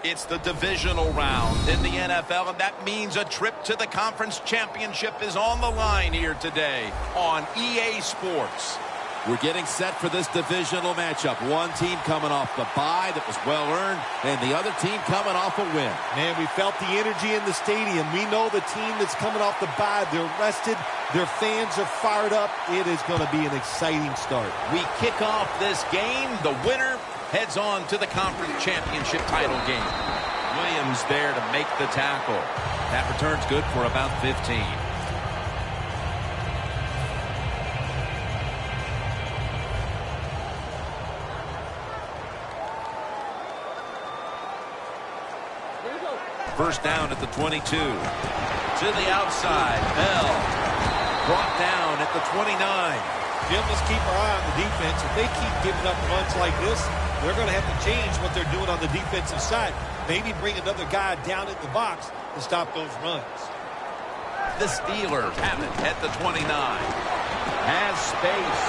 It's the divisional round in the NFL, and that means a trip to the conference championship is on the line here today on EA Sports. We're getting set for this divisional matchup. One team coming off the bye that was well-earned, and the other team coming off a win. Man, we felt the energy in the stadium. We know the team that's coming off the bye, they're rested, their fans are fired up. It is going to be an exciting start. We kick off this game. The winner heads on to the conference championship title game. Williams there to make the tackle. That return's good for about 15. First down at the 22. To the outside. Bell brought down at the 29. Jim, let's keep our eye on the defense. If they keep giving up runs like this, they're going to have to change what they're doing on the defensive side. Maybe bring another guy down in the box to stop those runs. The Steelers have it at the 29. Has space.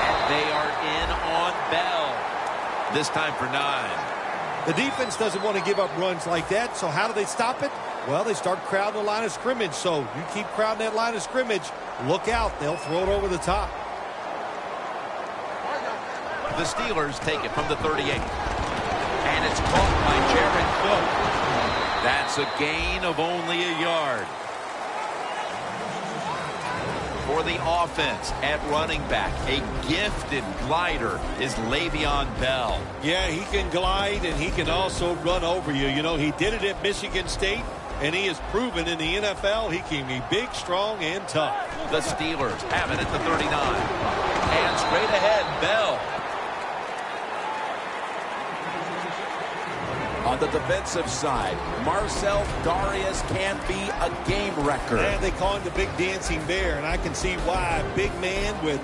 And they are in on Bell. This time for 9. The defense doesn't want to give up runs like that, so how do they stop it? Well, they start crowding the line of scrimmage, so you keep crowding that line of scrimmage, look out, they'll throw it over the top. The Steelers take it from the 38. And it's caught by Jared Cook. That's a gain of only a yard. For the offense at running back, a gifted glider is Le'Veon Bell. Yeah, he can glide and he can also run over you. You know, he did it at Michigan State, and he has proven in the NFL he can be big, strong, and tough. The Steelers have it at the 39. And straight ahead, Bell. On the defensive side, Marcel Darius can be a game wrecker. And they call him the Big Dancing Bear, and I can see why. Big man with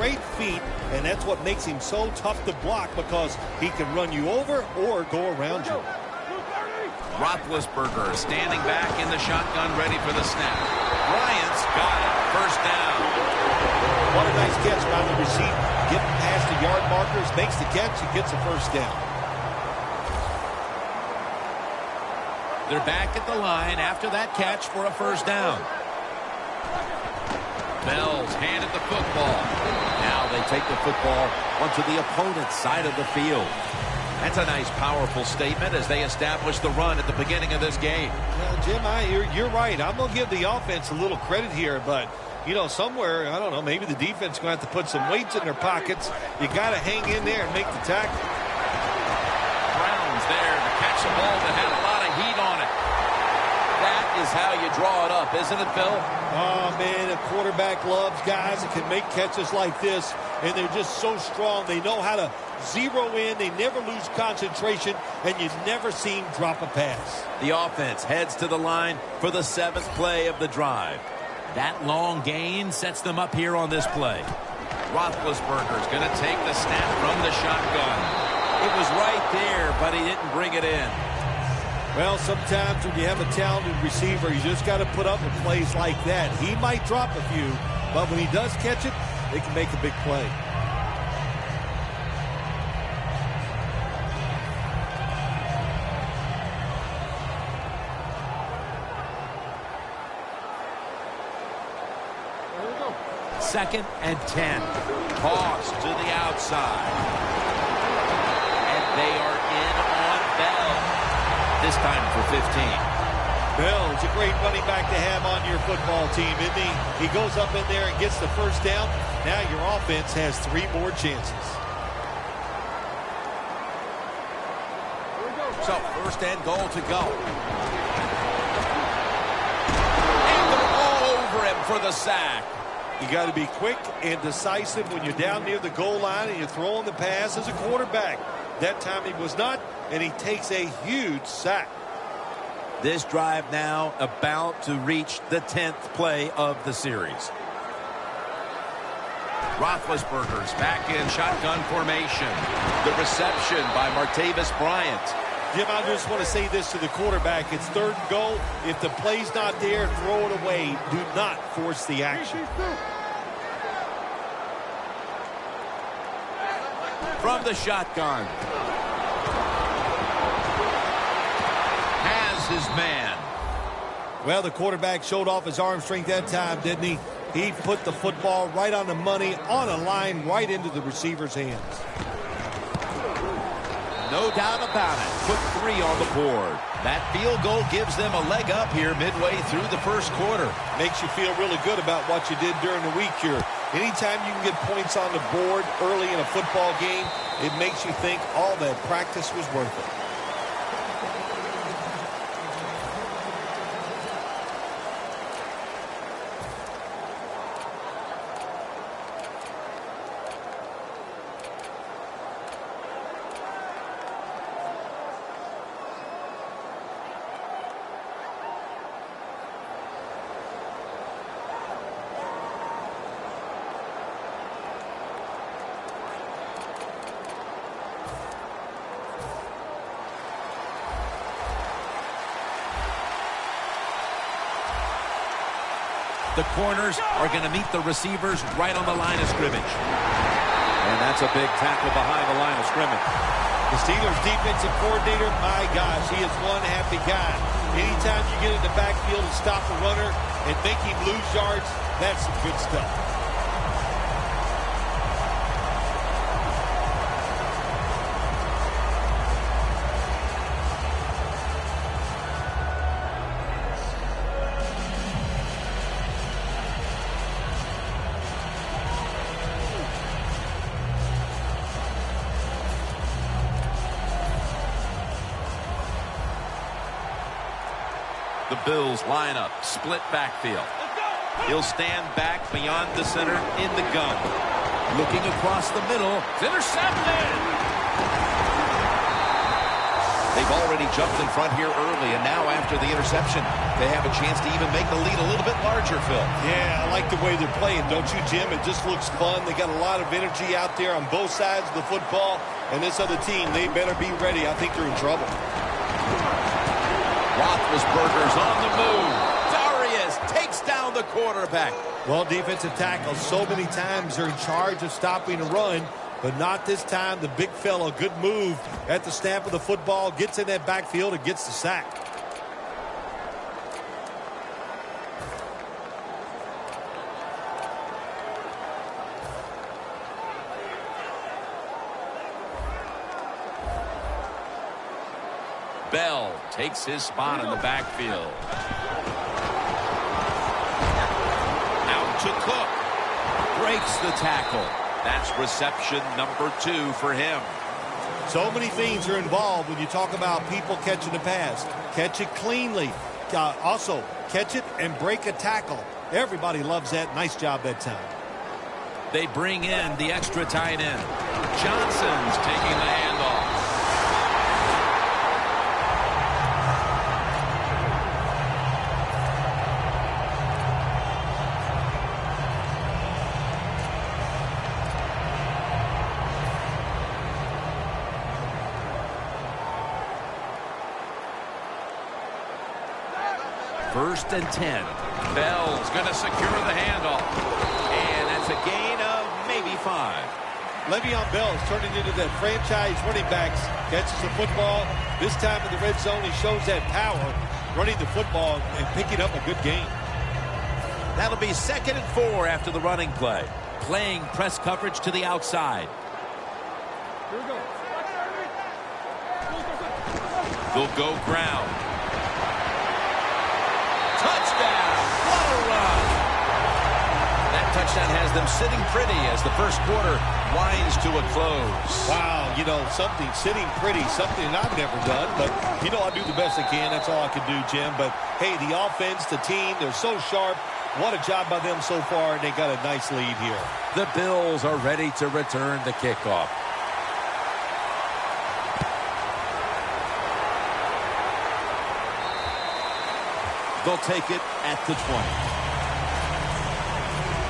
great feet, and that's what makes him so tough to block, because he can run you over or go around you. Roethlisberger standing back in the shotgun, ready for the snap. Bryant's got it. First down. What a nice catch by the receiver. Getting past the yard markers, makes the catch, and gets a first down. They're back at the line after that catch for a first down. Bell's handed the football. Now they take the football onto the opponent's side of the field. That's a nice, powerful statement as they establish the run at the beginning of this game. Well, Jim, you're right. I'm going to give the offense a little credit here, but, you know, somewhere, I don't know, maybe the defense is going to have to put some weights in their pockets. You got to hang in there and make the tackle. Brown's there to catch a ball that had a lot of heat on it. That is how you draw it up, isn't it, Bill? Oh, man, a quarterback loves guys that can make catches like this, and they're just so strong. They know how to zero in. They never lose concentration, and you never see him drop a pass. The offense heads to the line for the 7th play of the drive. That long gain sets them up here on this play. Roethlisberger's going to take the snap from the shotgun. It was right there, but he didn't bring it in. Well, sometimes when you have a talented receiver, you just got to put up with plays like that. He might drop a few, but when he does catch it, they can make a big play. Second and 10. Toss to the outside. And they are in on Bell. This time for 15. Bell's a great running back to have on your football team, isn't he? He goes up in there and gets the first down. Now your offense has 3 more chances. So, first and goal to go. And they're all over him for the sack. You got to be quick and decisive when you're down near the goal line and you're throwing the pass as a quarterback. That time he was not, and he takes a huge sack. This drive now about to reach the 10th play of the series. Roethlisberger's back in shotgun formation. The reception by Martavis Bryant. Jim, I just want to say this to the quarterback. It's 3rd and goal. If the play's not there, throw it away. Do not force the action. From the shotgun. his man. Well, the quarterback showed off his arm strength that time, didn't he? He put the football right on the money, on a line, right into the receiver's hands. No doubt about it. Put 3 on the board. That field goal gives them a leg up here midway through the first quarter. Makes you feel really good about what you did during the week here. Anytime you can get points on the board early in a football game, it makes you think all that practice was worth it. The corners are going to meet the receivers right on the line of scrimmage. And that's a big tackle behind the line of scrimmage. The Steelers defensive coordinator, my gosh, he is one happy guy. Anytime you get in the backfield and stop a runner and make him lose yards, that's some good stuff. The Bills line up, split backfield. He'll stand back beyond the center in the gun. Looking across the middle. It's intercepted! They've already jumped in front here early, and now after the interception, they have a chance to even make the lead a little bit larger, Phil. Yeah, I like the way they're playing, don't you, Jim? It just looks fun. They got a lot of energy out there on both sides of the football, and this other team, they better be ready. I think they're in trouble. Roethlisberger's on the move. Darius takes down the quarterback. Well, defensive tackles, so many times they're in charge of stopping a run, but not this time. The big fella, good move at the snap of the football, gets in that backfield and gets the sack. Bell takes his spot in the backfield. Out to Cook. Breaks the tackle. That's reception number 2 for him. So many things are involved when you talk about people catching the pass. Catch it cleanly. Also, catch it and break a tackle. Everybody loves that. Nice job that time. They bring in the extra tight end. Johnson's taking the handoff. First and 10. Bell's going to secure the handoff. And that's a gain of maybe 5. Le'Veon Bell is turning into that franchise running backs. Catches the football. This time in the red zone, he shows that power, running the football and picking up a good game. That'll be 2nd and 4 after the running play. Playing press coverage to the outside. Here we go. They'll go ground. Touchdown! What a run! That touchdown has them sitting pretty as the first quarter winds to a close. Wow, you know, something sitting pretty, something I've never done, but, you know, I do the best I can. That's all I can do, Jim. But, hey, the offense, the team, they're so sharp. What a job by them so far, and they got a nice lead here. The Bills are ready to return the kickoff. They'll take it at the 20.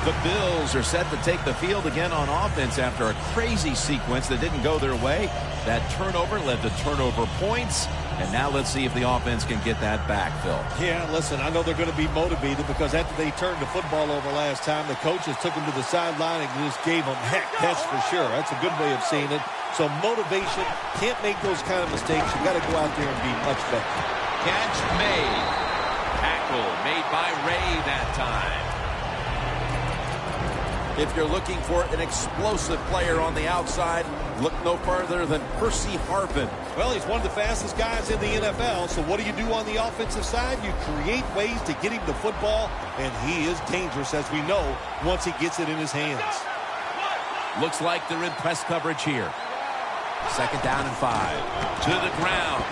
The Bills are set to take the field again on offense after a crazy sequence that didn't go their way. That turnover led to turnover points. And now let's see if the offense can get that back, Phil. Yeah, listen, I know they're going to be motivated because after they turned the football over last time, the coaches took them to the sideline and just gave them heck. That's for sure. That's a good way of seeing it. So motivation, can't make those kind of mistakes. You got to go out there and be much better. catch made. Tackle made by Ray that time. If you're looking for an explosive player on the outside, look no further than Percy Harvin. Well, he's one of the fastest guys in the NFL, so what do you do on the offensive side? You create ways to get him the football, and he is dangerous, as we know, once he gets it in his hands. Looks like they're in press coverage here. 2nd down and 5. To the ground.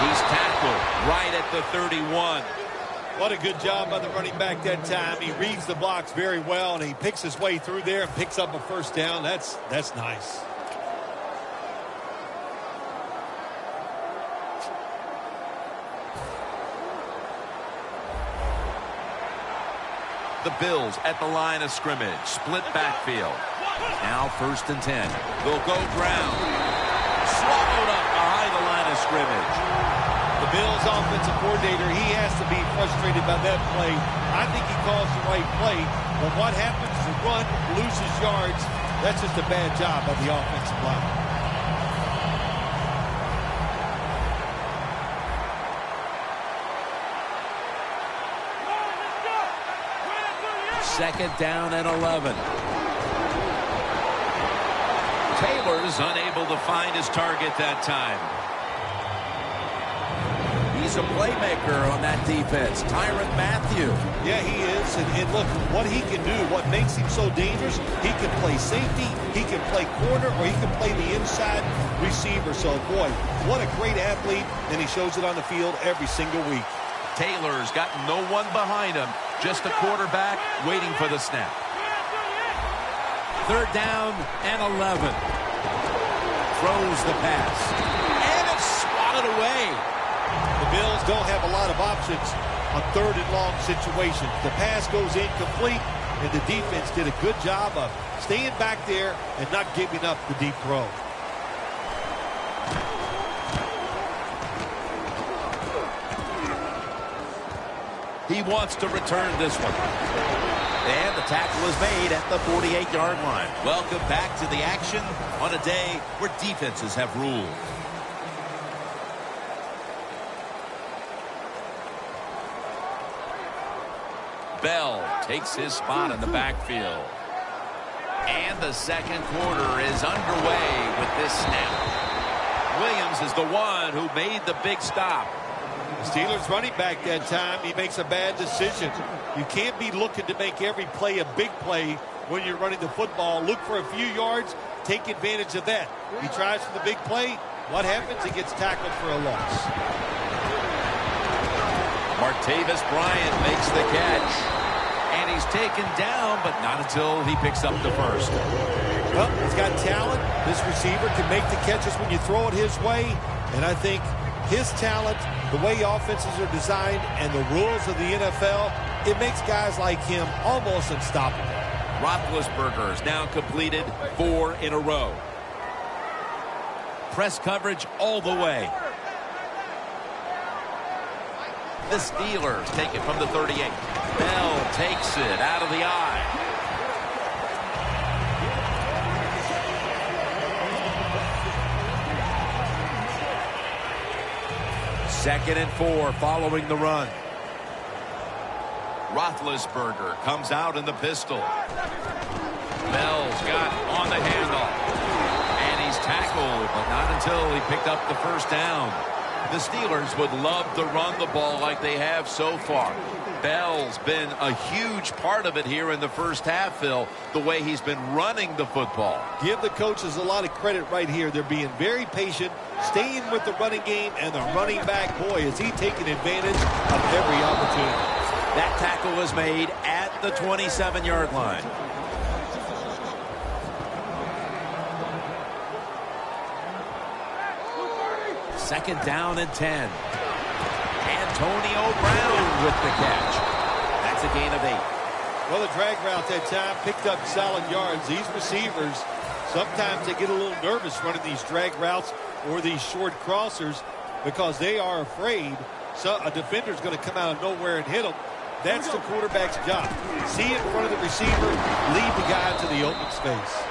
He's tackled right at the 31. What a good job by the running back that time. He reads the blocks very well, and he picks his way through there and picks up a 1st down. That's nice. The Bills at the line of scrimmage. Split backfield. Now 1st and 10. They'll go ground. Swallowed up behind the line of scrimmage. The Bills offensive coordinator, he has to be frustrated by that play. I think he calls the right play, but what happens is the run loses yards. That's just a bad job by the offensive line. Second down and 11. Taylor's unable to find his target that time. He's a playmaker on that defense. Tyrann Mathieu. Yeah, he is. And look, what he can do, what makes him so dangerous, he can play safety, he can play corner, or he can play the inside receiver. So, boy, what a great athlete, and he shows it on the field every single week. Taylor's got no one behind him, just a quarterback waiting for the snap. 3rd down and 11. Throws the pass. And it's swatted away. The Bills don't have a lot of options on 3rd and long situations. The pass goes incomplete, and the defense did a good job of staying back there and not giving up the deep throw. He wants to return this one. And the tackle is made at the 48-yard line. Welcome back to the action on a day where defenses have ruled. Bell takes his spot in the backfield. And the 2nd quarter is underway with this snap. Williams is the one who made the big stop. Steelers running back that time, he makes a bad decision. You can't be looking to make every play a big play when you're running the football. Look for a few yards, take advantage of that. He tries for the big play. What happens? He gets tackled for a loss. Martavis Bryant makes the catch. And he's taken down, but not until he picks up the 1st. Well, he's got talent. This receiver can make the catches when you throw it his way. And I think his talent, the way offenses are designed, and the rules of the NFL, it makes guys like him almost unstoppable. Roethlisberger's now completed 4 in a row. Press coverage all the way. The Steelers take it from the 38. Bell takes it out of the eye. Second and 4 following the run. Roethlisberger comes out in the pistol. Bell's got on the handoff. And he's tackled, but not until he picked up the 1st down. The Steelers would love to run the ball like they have so far. Bell's been a huge part of it here in the first half, Phil, the way he's been running the football. Give the coaches a lot of credit right here. They're being very patient, staying with the running game, and the running back, boy, is he taking advantage of every opportunity. That tackle was made at the 27-yard line. Second down and 10. Antonio Brown with the catch. That's a gain of 8. Well, the drag route that time picked up solid yards. These receivers, sometimes they get a little nervous running these drag routes or these short crossers because they are afraid a defender's going to come out of nowhere and hit them. That's the quarterback's job. See it in front of the receiver, lead the guy to the open space.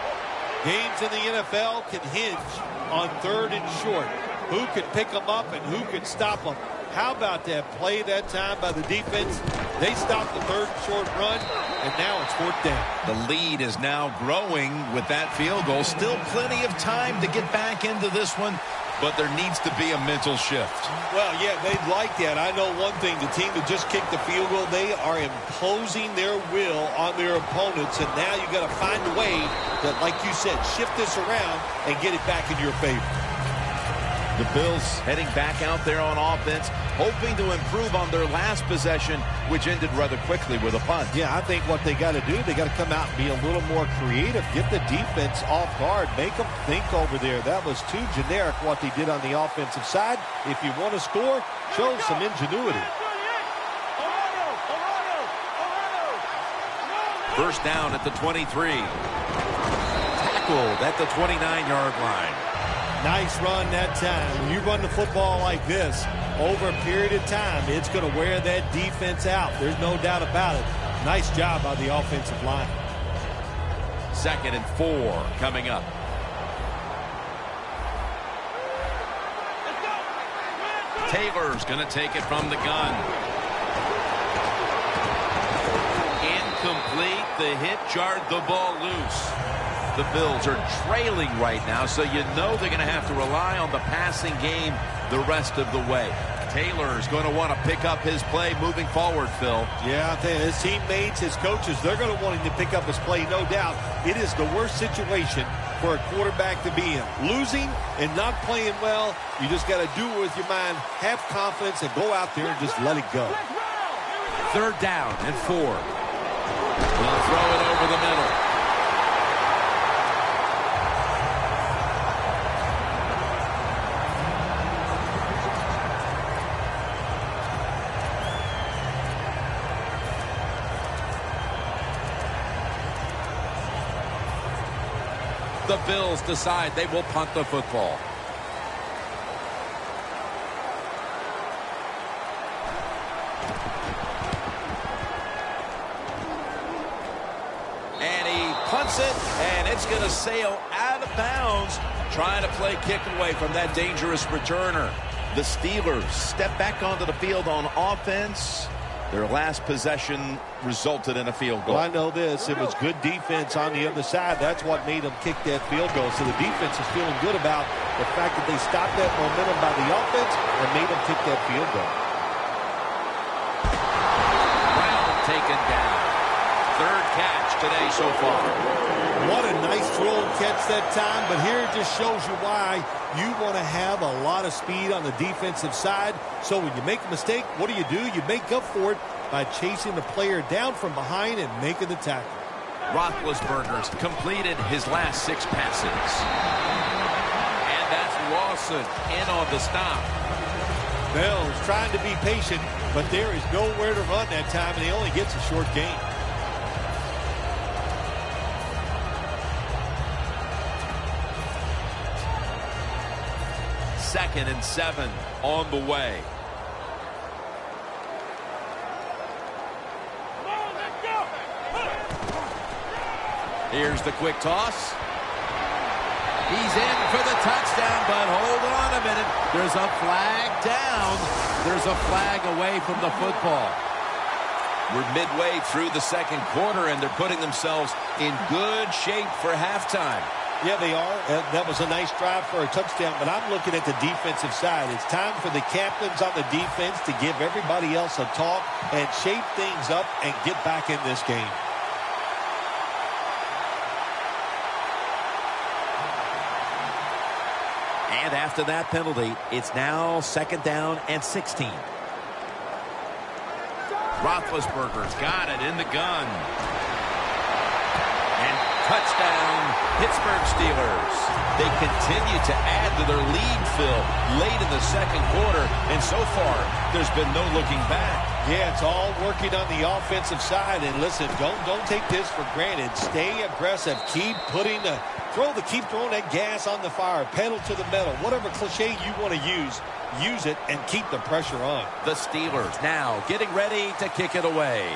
Games in the NFL can hinge on 3rd and short. who can pick them up and who can stop them. How about that play that time by the defense? They stopped the third and short run, and now it's 4th down. The lead is now growing with that field goal. Still plenty of time to get back into this one, but there needs to be a mental shift. Well, yeah, they'd like that. I know one thing. The team that just kicked the field goal, they are imposing their will on their opponents, and now you got to find a way that, like you said, shift this around and get it back in your favor. The Bills heading back out there on offense, hoping to improve on their last possession, which ended rather quickly with a punt. Yeah, I think what they got to do, they got to come out and be a little more creative, get the defense off guard, make them think over there. That was too generic what they did on the offensive side. If you want to score, show some ingenuity. First down at the 23. Tackled at the 29-yard line. Nice run that time. When you run the football like this over a period of time, it's going to wear that defense out. There's no doubt about it. Nice job by the offensive line. 2nd and 4 coming up. Taylor's going to take it from the gun. Incomplete. The hit jarred the ball loose. The Bills are trailing right now, so you know they're going to have to rely on the passing game the rest of the way. Taylor's going to want to pick up his play moving forward, Phil. Yeah, I think his teammates, his coaches, they're going to want him to pick up his play, no doubt. It is the worst situation for a quarterback to be in. Losing and not playing well, you just got to do it with your mind, have confidence, and go out there and just let it go. 3rd down and 4. They'll throw it over the middle. The Bills decide they will punt the football. And he punts it, and it's going to sail out of bounds, trying to play kick away from that dangerous returner. The Steelers step back onto the field on offense. Their last possession resulted in a field goal. Well, I know this. It was good defense on the other side. That's what made them kick that field goal. So the defense is feeling good about the fact that they stopped that momentum by the offense and made them kick that field goal. Brown taken down. 3rd catch today so far. What a nice throw and catch that time, but here it just shows you why you want to have a lot of speed on the defensive side. So when you make a mistake, what do? You make up for it by chasing the player down from behind and making the tackle. Roethlisberger's completed his last 6 passes. And that's Lawson in on the stop. Bell's trying to be patient, but there is nowhere to run that time, and he only gets a short gain. Second and 7 on the way. Here's the quick toss. He's in for the touchdown, but hold on a minute. There's a flag down. There's a flag away from the football. We're midway through the 2nd quarter, and they're putting themselves in good shape for halftime. Yeah, they are. That was a nice drive for a touchdown, but I'm looking at the defensive side. It's time for the captains on the defense to give everybody else a talk and shape things up and get back in this game. And after that penalty, it's now 2nd down and 16. Roethlisberger's got it in the gun. And touchdown, Pittsburgh Steelers. They continue to add to their lead, Phil, late in the 2nd quarter. And so far, there's been no looking back. Yeah, it's all working on the offensive side. And listen, don't take this for granted. Stay aggressive. Keep throwing that gas on the fire. Pedal to the metal. Whatever cliche you want to use it and keep the pressure on. The Steelers now getting ready to kick it away.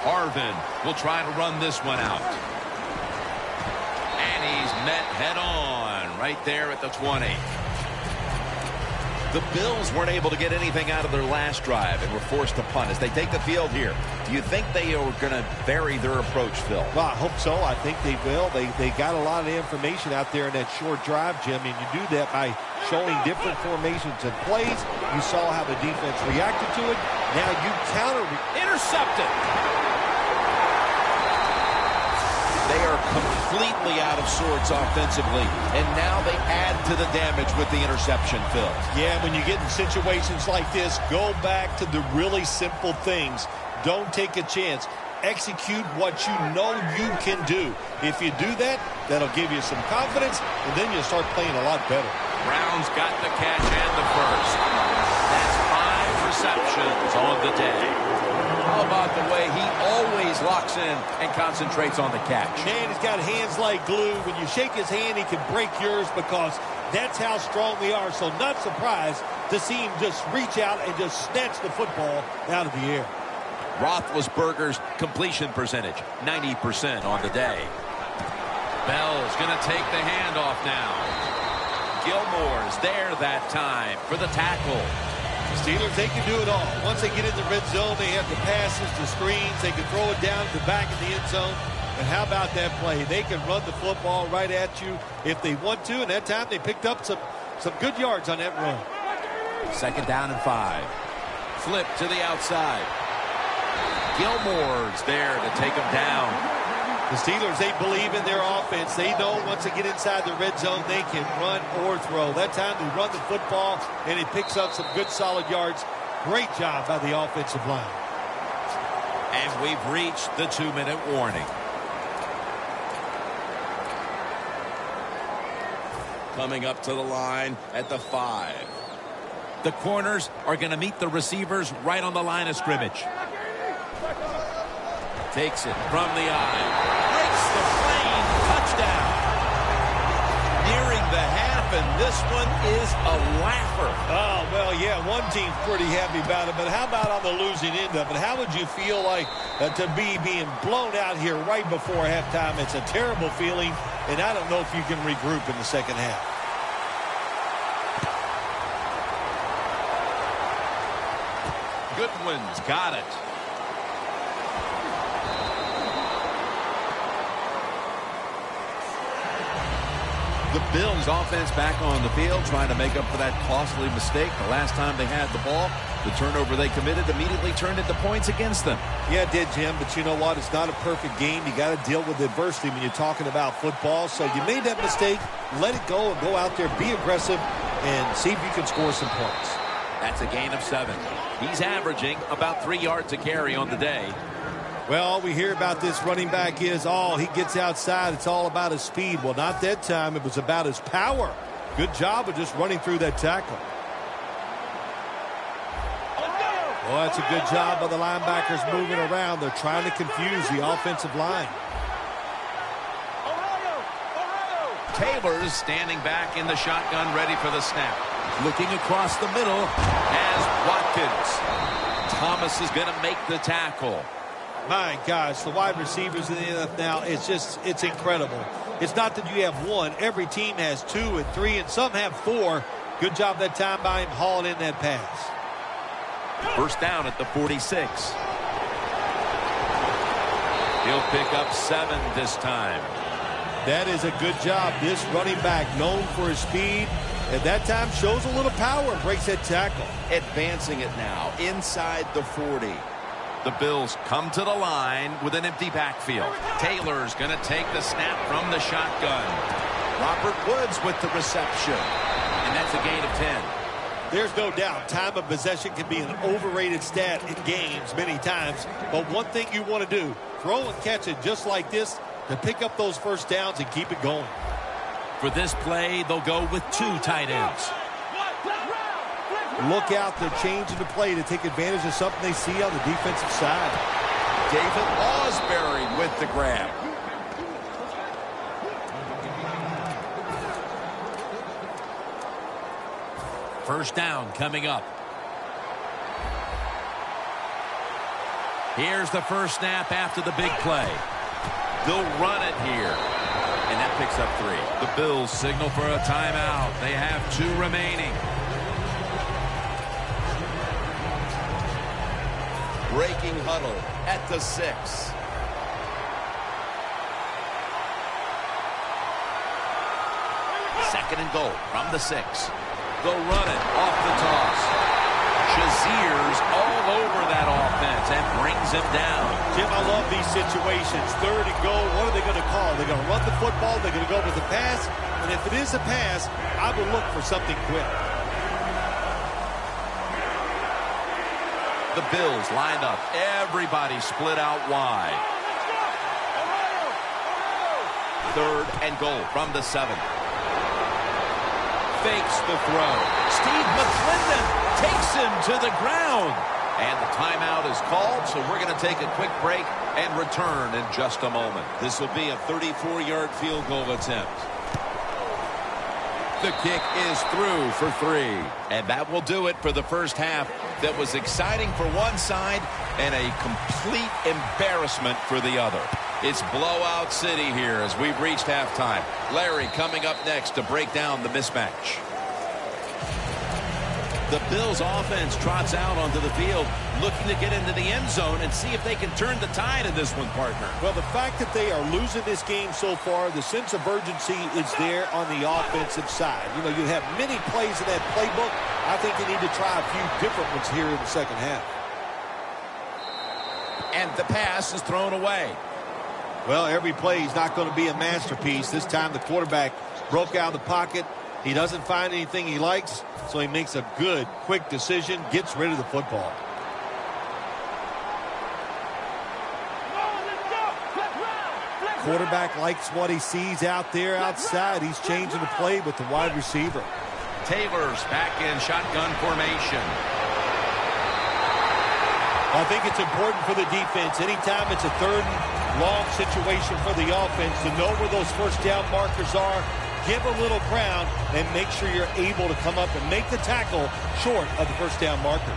Harvin will try to run this one out. Met head-on right there at the 20. The Bills weren't able to get anything out of their last drive and were forced to punt as they take the field here. Do you think they are going to vary their approach, Phil? Well, I hope so. I think they will. They got a lot of information out there in that short drive, Jim, and you do that by showing different formations and plays. You saw how the defense reacted to it. Now you counter. Intercepted. They are completely out of sorts offensively, and now they add to the damage with the interception, Phil. Yeah, when you get in situations like this, go back to the really simple things. Don't take a chance. Execute what you know you can do. If you do that, that'll give you some confidence, and then you'll start playing a lot better. Brown's got the catch and the first. That's 5 receptions on the day. How about the way he always locks in and concentrates on the catch? Man, he's got hands like glue. When you shake his hand, he can break yours because that's how strong we are. So not surprised to see him just reach out and just snatch the football out of the air. Roethlisberger's completion percentage, 90% on the day. Bell's going to take the handoff now. Gilmore's there that time for the tackle. The Steelers, they can do it all. Once they get in the red zone, they have the passes, the screens. They can throw it down to the back of the end zone. And how about that play? They can run the football right at you if they want to. And that time they picked up some good yards on that run. 2nd down and 5. Flip to the outside. Gilmore's there to take him down. The Steelers, they believe in their offense. They know once they get inside the red zone, they can run or throw. That time they run the football, and he picks up some good solid yards. Great job by the offensive line. And we've reached the 2-minute warning. Coming up to the line at the 5. The corners are going to meet the receivers right on the line of scrimmage. Takes it from the eye. Breaks the plane. Touchdown. Nearing the half, and this one is a laugher. Oh, well, yeah, one team's pretty happy about it, but how about on the losing end of it? How would you feel like to be being blown out here right before halftime? It's a terrible feeling, and I don't know if you can regroup in the second half. Goodwin's got it. The Bills offense back on the field trying to make up for that costly mistake. The last time they had the ball, the turnover they committed immediately turned into points against them. Yeah, it did, Jim, but you know what? It's not a perfect game. You got to deal with adversity when you're talking about football. So you made that mistake, let it go, and go out there, be aggressive, and see if you can score some points. That's a gain of 7. He's averaging about 3 yards a carry on the day. Well, all we hear about this running back is, he gets outside. It's all about his speed. Well, not that time. It was about his power. Good job of just running through that tackle. Well, that's a good job by the linebackers moving around. They're trying to confuse the offensive line. Taylor's standing back in the shotgun, ready for the snap. Looking across the middle as Watkins. Thomas is going to make the tackle. My gosh, the wide receivers in the NFL, it's incredible. It's not that you have one. Every team has 2 and 3, and some have 4. Good job that time by him hauling in that pass. First down at the 46. He'll pick up 7 this time. That is a good job. This running back, known for his speed, at that time shows a little power and breaks that tackle. Advancing it now inside the 40. The Bills come to the line with an empty backfield. Taylor's going to take the snap from the shotgun. Robert Woods with the reception. And that's a gain of 10. There's no doubt time of possession can be an overrated stat in games many times. But one thing you want to do, throw and catch it just like this to pick up those first downs and keep it going. For this play, they'll go with 2 tight ends. Look out, they're changing the play to take advantage of something they see on the defensive side. David Osbury with the grab. First down coming up. Here's the first snap after the big play. They'll run it here. and that picks up 3. The Bills signal for a timeout. They have 2 remaining. Breaking huddle at the 6. Second and goal from the 6. They'll run it off the toss. Shazier's all over that offense and brings him down. Jim, I love these situations. Third and goal, what are they going to call? They're going to run the football, they're going to go with the pass, and if it is a pass, I will look for something quick. The Bills lined up. Everybody split out wide. Third and goal from the 7. Fakes the throw. Steve McClendon takes him to the ground. And the timeout is called, so we're going to take a quick break and return in just a moment. This will be a 34-yard field goal attempt. The kick is through for 3. And that will do it for the first half. That was exciting for one side and a complete embarrassment for the other. It's blowout city here as we've reached halftime. Larry coming up next to break down the mismatch. The Bills offense trots out onto the field, looking to get into the end zone and see if they can turn the tide in this one, partner. Well, the fact that they are losing this game so far, the sense of urgency is there on the offensive side. You know, you have many plays in that playbook. I think they need to try a few different ones here in the second half. And the pass is thrown away. Well, every play is not going to be a masterpiece. This time the quarterback broke out of the pocket. He doesn't find anything he likes, so he makes a good, quick decision, gets rid of the football. Quarterback likes what he sees out there outside. He's changing the play with the wide receiver. Taylor's back in shotgun formation. I think it's important for the defense. Anytime it's a third and long situation for the offense to know where those first down markers are, give a little ground, and make sure you're able to come up and make the tackle short of the first down marker.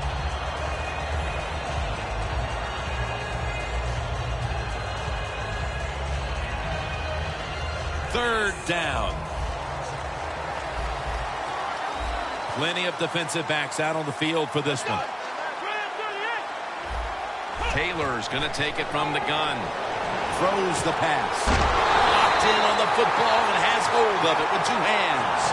Third down. Plenty of defensive backs out on the field for this one. Taylor's going to take it from the gun. Throws the pass. Locked in on the football and has hold of it with 2 hands.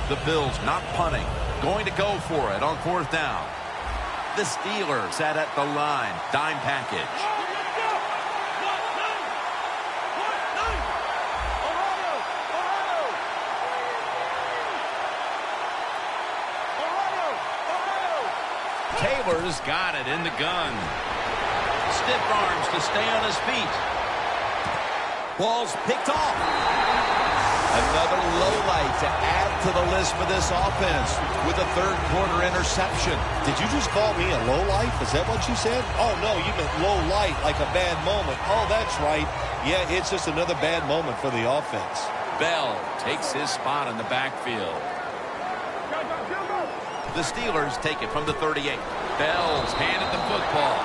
The Bills not punting. Going to go for it on 4th down. The Steelers sat at the line. Dime package. Taylor's got it in the gun. Stiff arms to stay on his feet. Ball's picked off. Another low light to add to the list for this offense with a third-quarter interception. Did you just call me a low light? Is that what you said? Oh, no, you meant low light, like a bad moment. Oh, that's right. Yeah, it's just another bad moment for the offense. Bell takes his spot in the backfield. The Steelers take it from the 38. Bell's handed the football.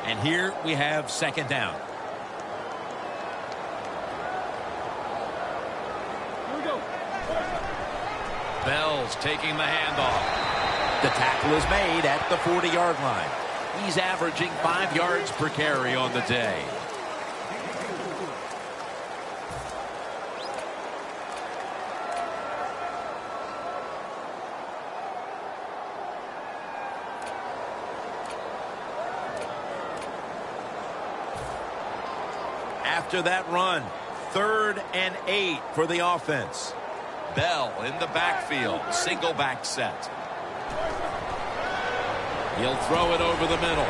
And here we have 2nd down. Here we go. Bell's taking the handoff. The tackle is made at the 40-yard line. He's averaging 5 yards per carry on the day. After that run, 3rd and 8 for the offense. Bell in the backfield, single back set. He'll throw it over the middle.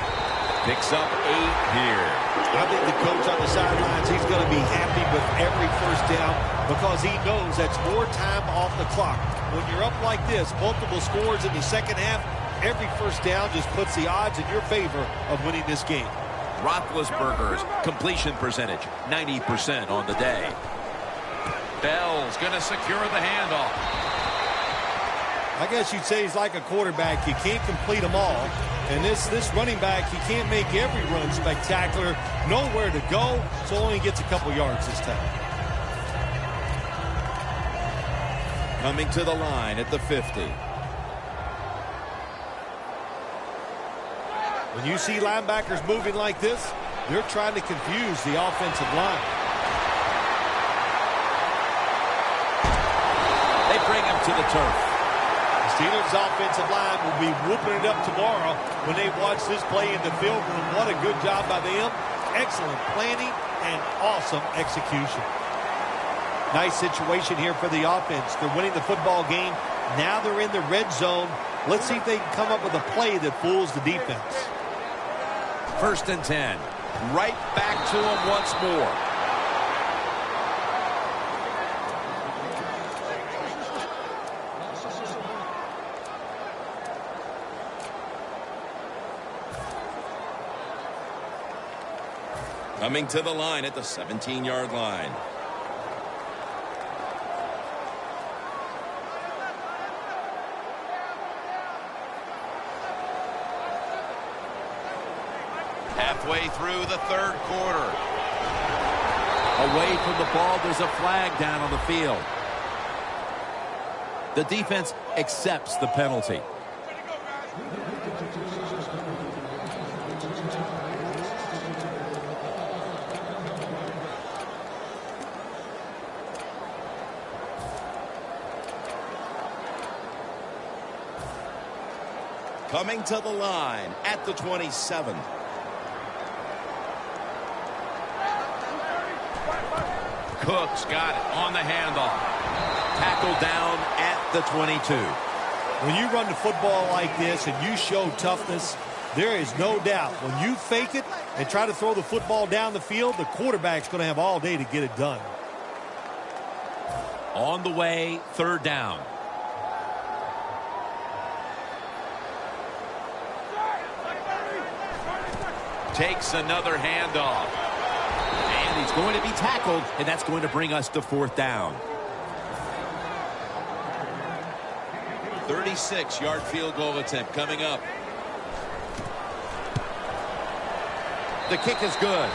Picks up 8 here. I think the coach on the sidelines, he's going to be happy with every first down because he knows that's more time off the clock. When you're up like this, multiple scores in the second half, every first down just puts the odds in your favor of winning this game. Roethlisberger's completion percentage, 90% on the day. Bell's going to secure the handoff. I guess you'd say he's like a quarterback. You can't complete them all. And this running back, he can't make every run spectacular. Nowhere to go, so only gets a couple yards this time. Coming to the line at the 50. When you see linebackers moving like this, they're trying to confuse the offensive line. They bring him to the turf. Steelers' offensive line will be whooping it up tomorrow when they watch this play in the film room. What a good job by them. Excellent planning and awesome execution. Nice situation here for the offense. They're winning the football game. Now they're in the red zone. Let's see if they can come up with a play that fools the defense. 1st and 10. Right back to him once more. Coming to the line at the 17-yard line. Halfway through the 3rd quarter. Away from the ball, there's a flag down on the field. The defense accepts the penalty. Coming to the line at the 27. Cook's got it on the handoff. Tackled down at the 22. When you run the football like this and you show toughness, there is no doubt when you fake it and try to throw the football down the field, the quarterback's going to have all day to get it done. On the way, 3rd down. Takes another handoff. And he's going to be tackled, and that's going to bring us to 4th down. 36-yard field goal attempt coming up. The kick is good.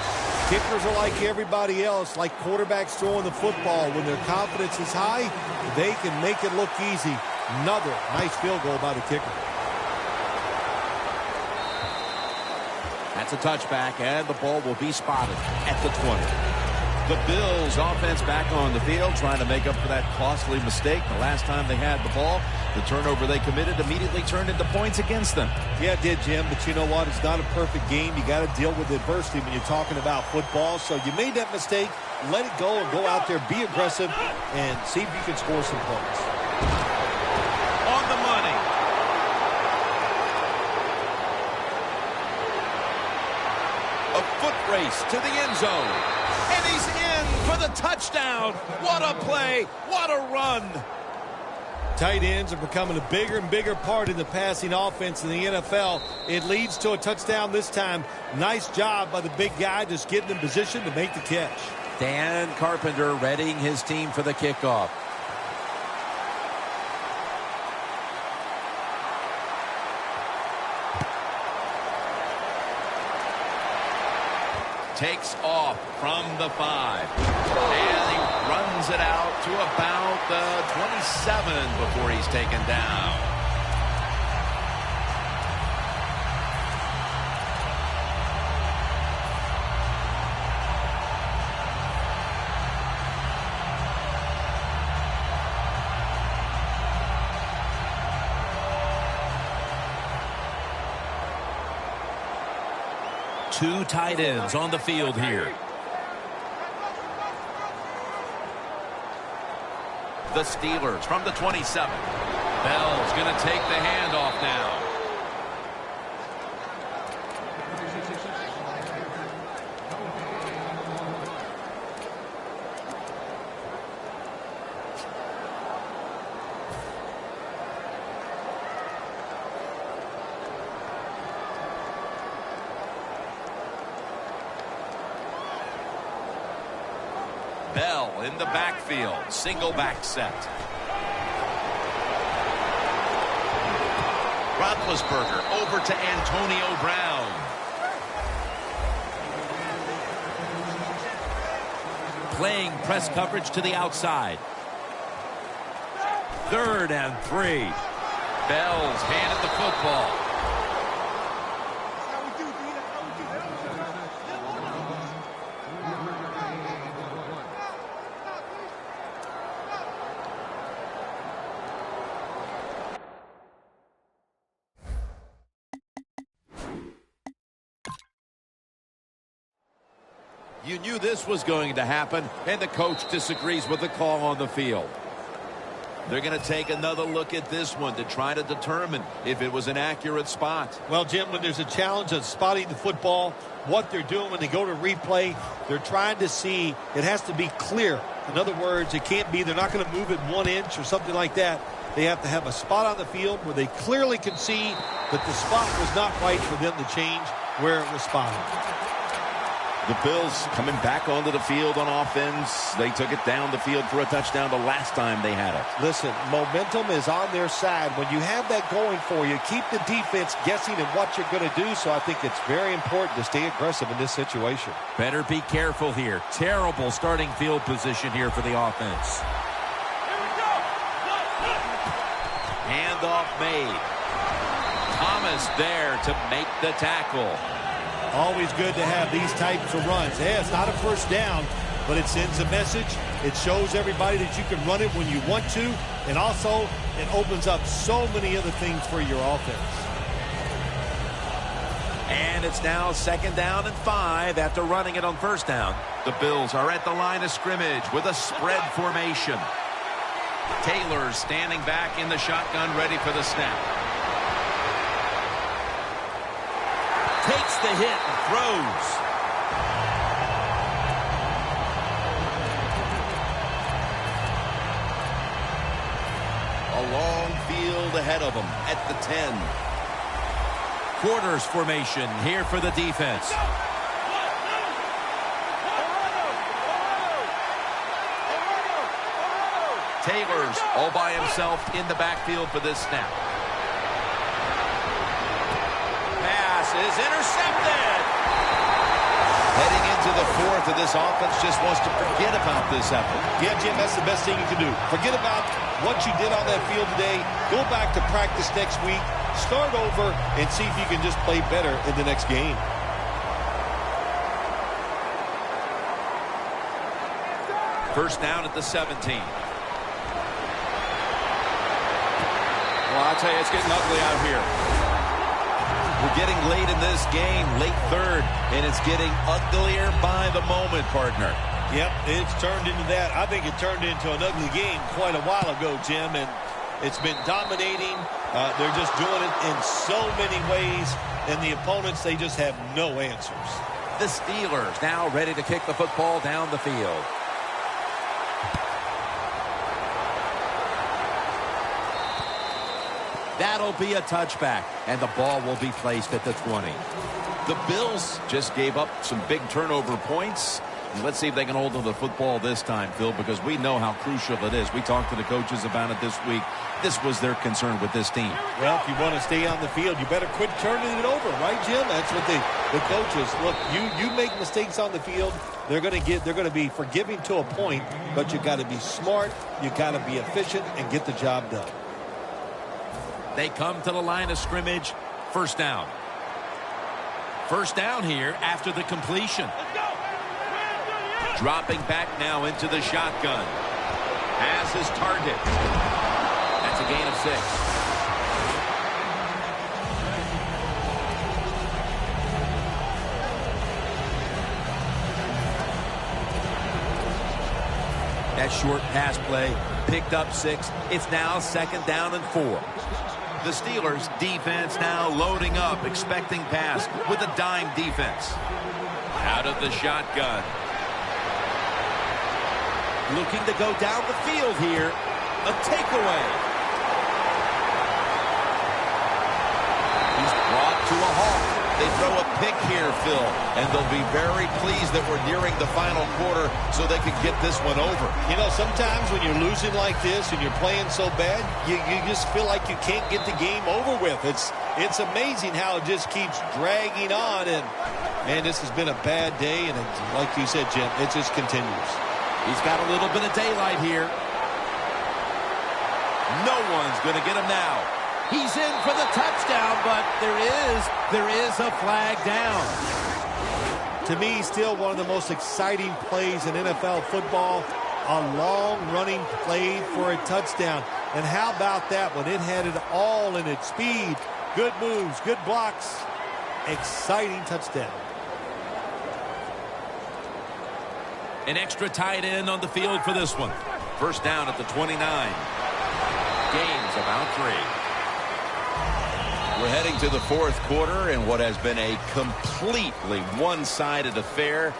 Kickers are like everybody else, like quarterbacks throwing the football. When their confidence is high, they can make it look easy. Another nice field goal by the kicker. That's a touchback, and the ball will be spotted at the 20. The Bills offense back on the field trying to make up for that costly mistake. The last time they had the ball, the turnover they committed immediately turned into points against them. Yeah, it did, Jim, but you know what? It's not a perfect game. You got to deal with adversity when you're talking about football. So you made that mistake, let it go, and go out there, be aggressive, and see if you can score some points. On the money. A foot race to the end zone. And he's in for the touchdown. What a play. What a run. Tight ends are becoming a bigger and bigger part in the passing offense in the NFL. It leads to a touchdown this time. Nice job by the big guy just getting in position to make the catch. Dan Carpenter readying his team for the kickoff. Takes off from the 5. And he runs it out to about the 27 before he's taken down. Two tight ends on the field here. The Steelers from the 27. Bell's going to take the handoff now. Bell in the backfield. Single back set. Roethlisberger over to Antonio Brown. Playing press coverage to the outside. 3rd and 3. Bell's handed the football. You knew this was going to happen, and the coach disagrees with the call on the field. They're going to take another look at this one to try to determine if it was an accurate spot. Well, Jim, when there's a challenge of spotting the football, what they're doing when they go to replay, they're trying to see, it has to be clear. In other words, it can't be, they're not going to move it 1 inch or something like that. They have to have a spot on the field where they clearly can see that the spot was not right for them to change where it was spotted. The Bills coming back onto the field on offense. They took it down the field for a touchdown the last time they had it. Listen, momentum is on their side. When you have that going for you, keep the defense guessing at what you're going to do. So I think it's very important to stay aggressive in this situation. Better be careful here. Terrible starting field position here for the offense. Handoff made. Thomas there to make the tackle. Always good to have these types of runs. Yeah, it's not a first down, but it sends a message. It shows everybody that you can run it when you want to, and also it opens up so many other things for your offense. And it's now 2nd down and 5 after running it on 1st down. The Bills are at the line of scrimmage with a spread formation. Taylor standing back in the shotgun, ready for the snap. Takes the hit and throws. A long field ahead of them at the 10. Quarters formation here for the defense. Taylor's all by himself in the backfield for this snap. Is intercepted. Heading into the 4th, and this offense just wants to forget about this effort. Yeah, Jim, that's the best thing you can do. Forget about what you did on that field today. Go back to practice next week. Start over and see if you can just play better in the next game. First down at the 17. Well, I'll tell you, it's getting ugly out here. We're getting late in this game, late 3rd, and it's getting uglier by the moment, partner. Yep, it's turned into that. I think it turned into an ugly game quite a while ago, Jim, and it's been dominating. They're just doing it in so many ways, and the opponents, they just have no answers. The Steelers now ready to kick the football down the field. That'll be a touchback, and the ball will be placed at the 20. The Bills just gave up some big turnover points. And let's see if they can hold on to the football this time, Phil, because we know how crucial it is. We talked to the coaches about it this week. This was their concern with this team. Well, if you want to stay on the field, you better quit turning it over, right, Jim? That's what the coaches look. You make mistakes on the field, they're going to be forgiving to a point, but you got to be smart, you got to be efficient, and get the job done. They come to the line of scrimmage. 1st down. 1st down here after the completion. Dropping back now into the shotgun. Has his target. That's a gain of 6. That short pass play picked up 6. It's now 2nd down and 4. The Steelers defense now loading up, expecting pass with a dime defense. Out of the shotgun. Looking to go down the field here. A takeaway. He's brought to a halt. They throw a pick here, Phil, and they'll be very pleased that we're nearing the final quarter so they can get this one over. You know, sometimes when you're losing like this and you're playing so bad, you just feel like you can't get the game over with. It's amazing how it just keeps dragging on, and man, this has been a bad day, and like you said, Jim, it just continues. He's got a little bit of daylight here. No one's going to get him now. He's in for the touchdown, but there is a flag down. To me, still one of the most exciting plays in NFL football, a long-running play for a touchdown. And how about that when it had it all in its speed? Good moves, good blocks, exciting touchdown. An extra tight end on the field for this one. First down at the 29. Game's about 3. We're heading to the fourth quarter in what has been a completely one-sided affair.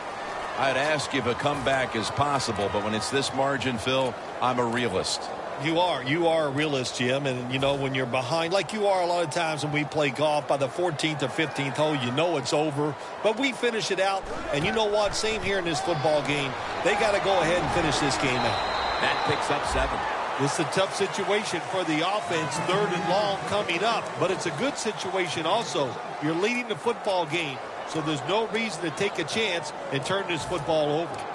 I'd ask if a comeback is possible, but when it's this margin, Phil, I'm a realist. You are a realist, Jim, and you know when you're behind, like you are a lot of times when we play golf, by the 14th or 15th hole, you know it's over, but we finish it out, and you know what, same here in this football game, they got to go ahead and finish this game out. That picks up 7. It's a tough situation for the offense, 3rd and long coming up, but it's a good situation also. You're leading the football game, so there's no reason to take a chance and turn this football over.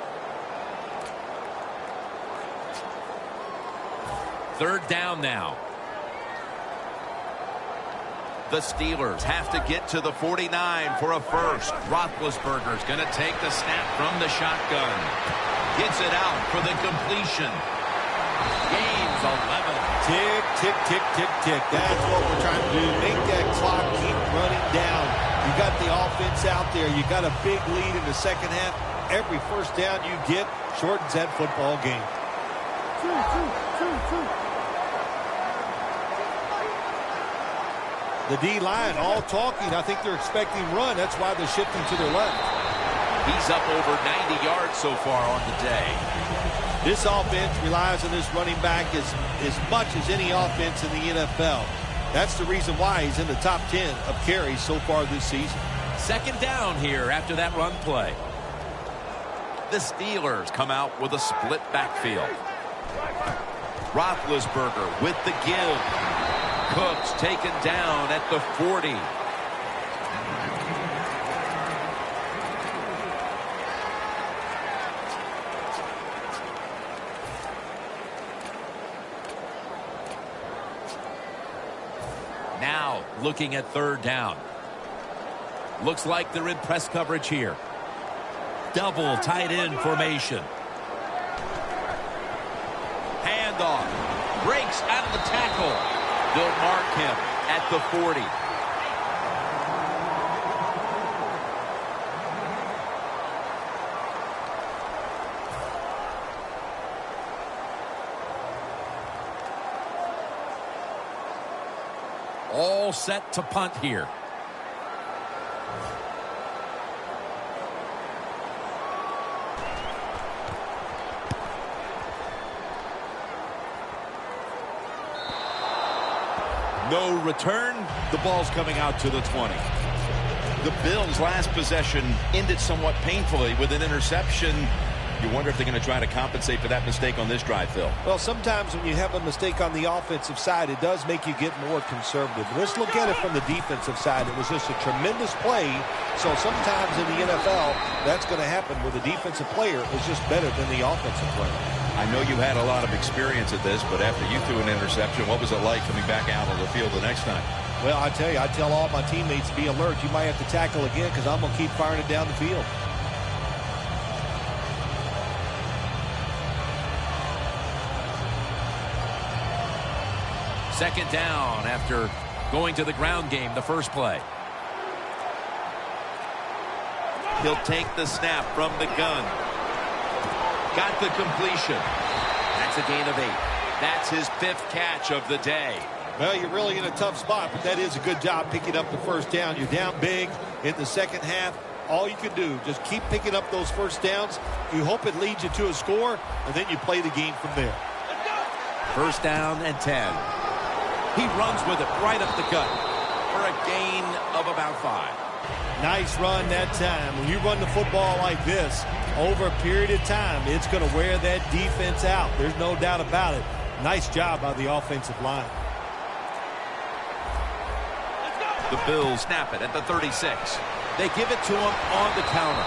3rd down now. The Steelers have to get to the 49 for a first. Roethlisberger's going to take the snap from the shotgun. Gets it out for the completion. Gains 11. Tick, tick, tick, tick, tick. That's what we're trying to do. Make that clock keep running down. You got the offense out there. You got a big lead in the second half. Every first down you get shortens that football game. The D-line all talking. I think they're expecting run. That's why they're shifting to their left. He's up over 90 yards so far on the day. This offense relies on this running back as much as any offense in the NFL. That's the reason why he's in the top 10 of carries so far this season. 2nd down here after that run play. The Steelers come out with a split backfield. Roethlisberger with the give. Cooks taken down at the 40. Now looking at 3rd down. Looks like they're in press coverage here. Double tight end formation. Handoff. Breaks out of the tackle. They'll mark him at the 40. All set to punt here. No return. The ball's coming out to the 20. The Bills' last possession ended somewhat painfully with an interception. You wonder if they're going to try to compensate for that mistake on this drive, Phil. Well, sometimes when you have a mistake on the offensive side, it does make you get more conservative. Let's look at it from the defensive side. It was just a tremendous play. So sometimes in the NFL, that's going to happen where the defensive player is just better than the offensive player. I know you had a lot of experience at this, but after you threw an interception, what was it like coming back out on the field the next time? Well, I tell you, I tell all my teammates to be alert. You might have to tackle again because I'm going to keep firing it down the field. Second down after going to the ground game the first play. He'll take the snap from the gun. Got the completion. That's a gain of 8. That's his 5th catch of the day. Well, you're really in a tough spot, but that is a good job picking up the first down. You're down big in the second half. All you can do, just keep picking up those first downs. You hope it leads you to a score, and then you play the game from there. First down and 10. He runs with it right up the gut for a gain of about 5. Nice run that time. When you run the football like this over a period of time, it's going to wear that defense out. There's no doubt about it. Nice job by the offensive line. The Bills snap it at the 36. They give it to him on the counter.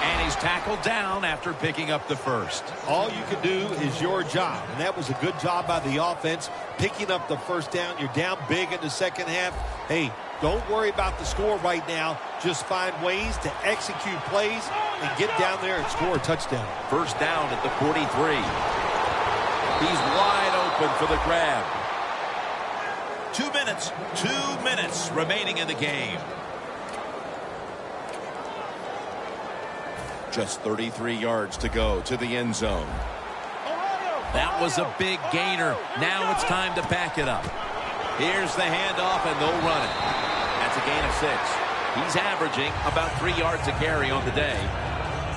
And he's tackled down after picking up the first. All you can do is your job. And that was a good job by the offense, picking up the first down. You're down big in the second half. Hey, don't worry about the score right now. Just find ways to execute plays and get down there and score a touchdown. First down at the 43. He's wide open for the grab. 2 minutes remaining in the game. Just 33 yards to go to the end zone. That was a big gainer. Now it's time to back it up. Here's the handoff, and they'll run it. That's a gain of 6. He's averaging about 3 yards a carry on the day.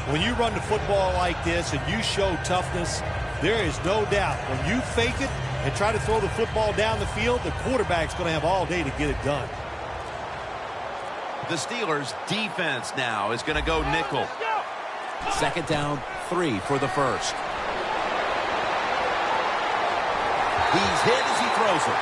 When you run the football like this and you show toughness, there is no doubt when you fake it and try to throw the football down the field, the quarterback's going to have all day to get it done. The Steelers' defense now is going to go nickel. Second down, 3 for the first. He's hit as he throws it.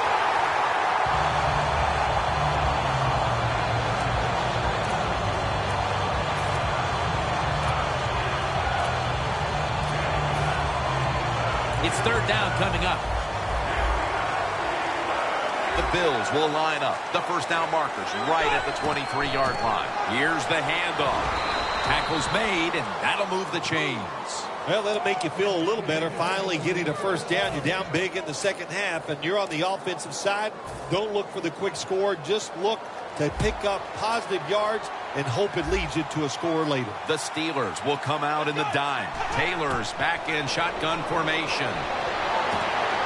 It's third down coming up. The Bills will line up. The first down markers right at the 23-yard line. Here's the handoff. Tackle's made, and that'll move the chains. Well, that'll make you feel a little better. Finally getting a first down. You're down big in the second half, and you're on the offensive side. Don't look for the quick score. Just look to pick up positive yards and hope it leads you to a score later. The Steelers will come out in the dime. Taylor's back in shotgun formation.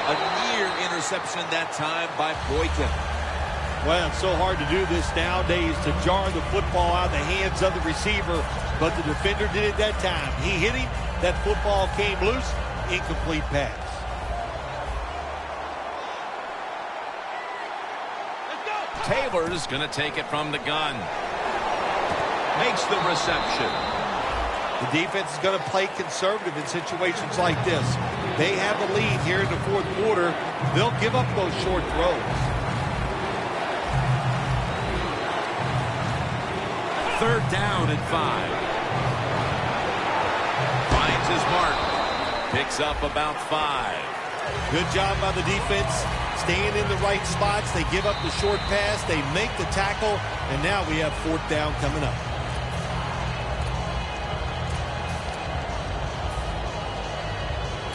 A near interception that time by Boykin. Well, it's so hard to do this nowadays, to jar the football out of the hands of the receiver, but the defender did it that time. He hit him. That football came loose. Incomplete pass. Taylor's going to take it from the gun. Makes the reception. The defense is going to play conservative in situations like this. They have a lead here in the fourth quarter. They'll give up those short throws. Third down and 5. Finds his mark. Picks up about 5. Good job by the defense. Staying in the right spots. They give up the short pass. They make the tackle. And now we have fourth down coming up.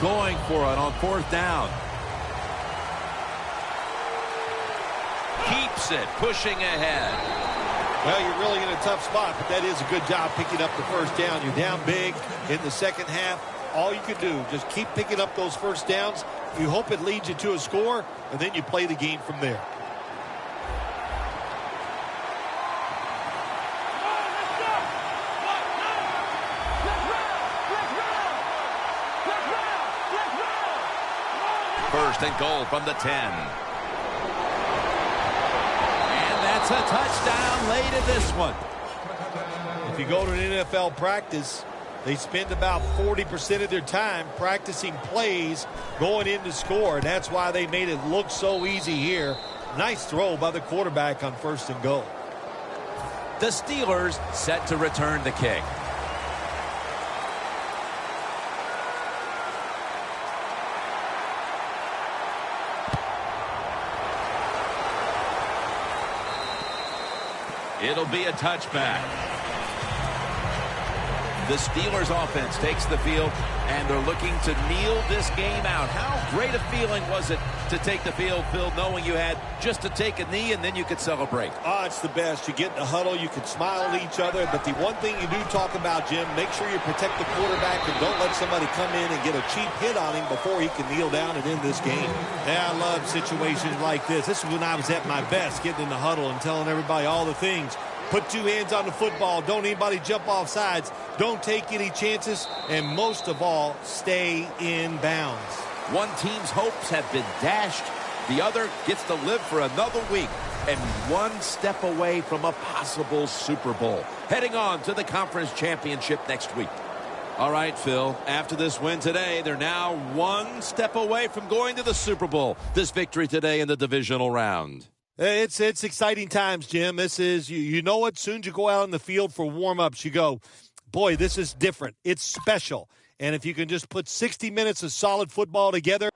Going for it on fourth down. Keeps it, pushing ahead. Well, you're really in a tough spot, but that is a good job picking up the first down. You're down big in the second half. All you can do, just keep picking up those first downs. You hope it leads you to a score, and then you play the game from there. First and goal from the 10. And that's a touchdown late in this one. If you go to an NFL practice, they spend about 40% of their time practicing plays going in to score. And that's why they made it look so easy here. Nice throw by the quarterback on first and goal. The Steelers set to return the kick. It'll be a touchback. The Steelers offense takes the field, and they're looking to kneel this game out. How great a feeling was it to take the field, Phil, knowing you had just to take a knee and then you could celebrate? Oh, it's the best. You get in the huddle, you can smile at each other, but the one thing you do talk about, Jim, make sure you protect the quarterback and don't let somebody come in and get a cheap hit on him before he can kneel down and end this game. Yeah, I love situations like this. This is when I was at my best, getting in the huddle and telling everybody all the things. Put 2 hands on the football. Don't anybody jump off sides. Don't take any chances. And most of all, stay in bounds. One team's hopes have been dashed. The other gets to live for another week. and one step away from a possible Super Bowl. Heading on to the conference championship next week. All right, Phil, after this win today, they're now one step away from going to the Super Bowl. This victory today in the divisional round. It's exciting times, Jim. This is, you know what, soon as you go out in the field for warm-ups, you go, boy, this is different. It's special. And if you can just put 60 minutes of solid football together.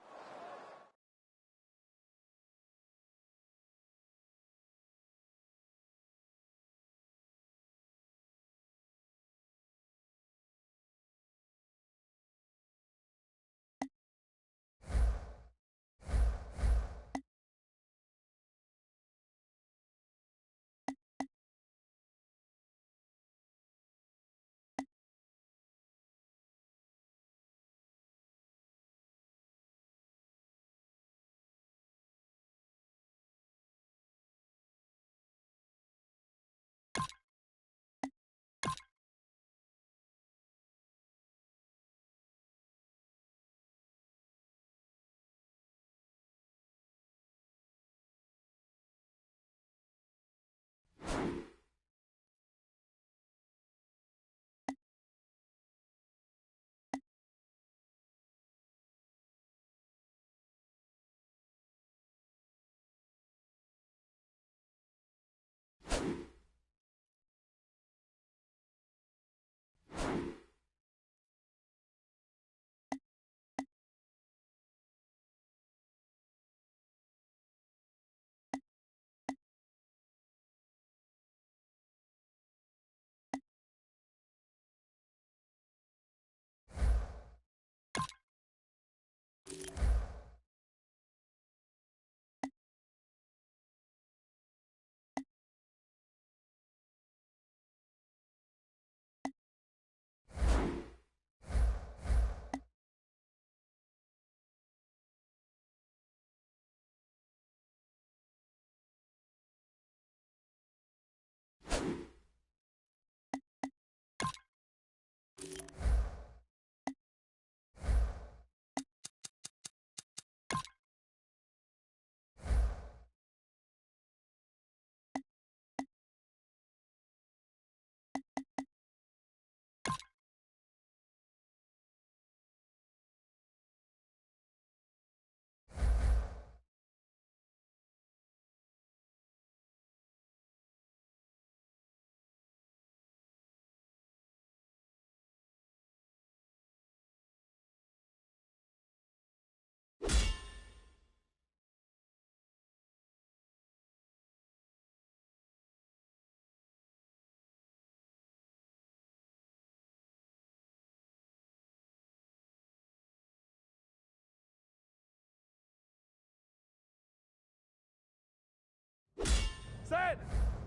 Set!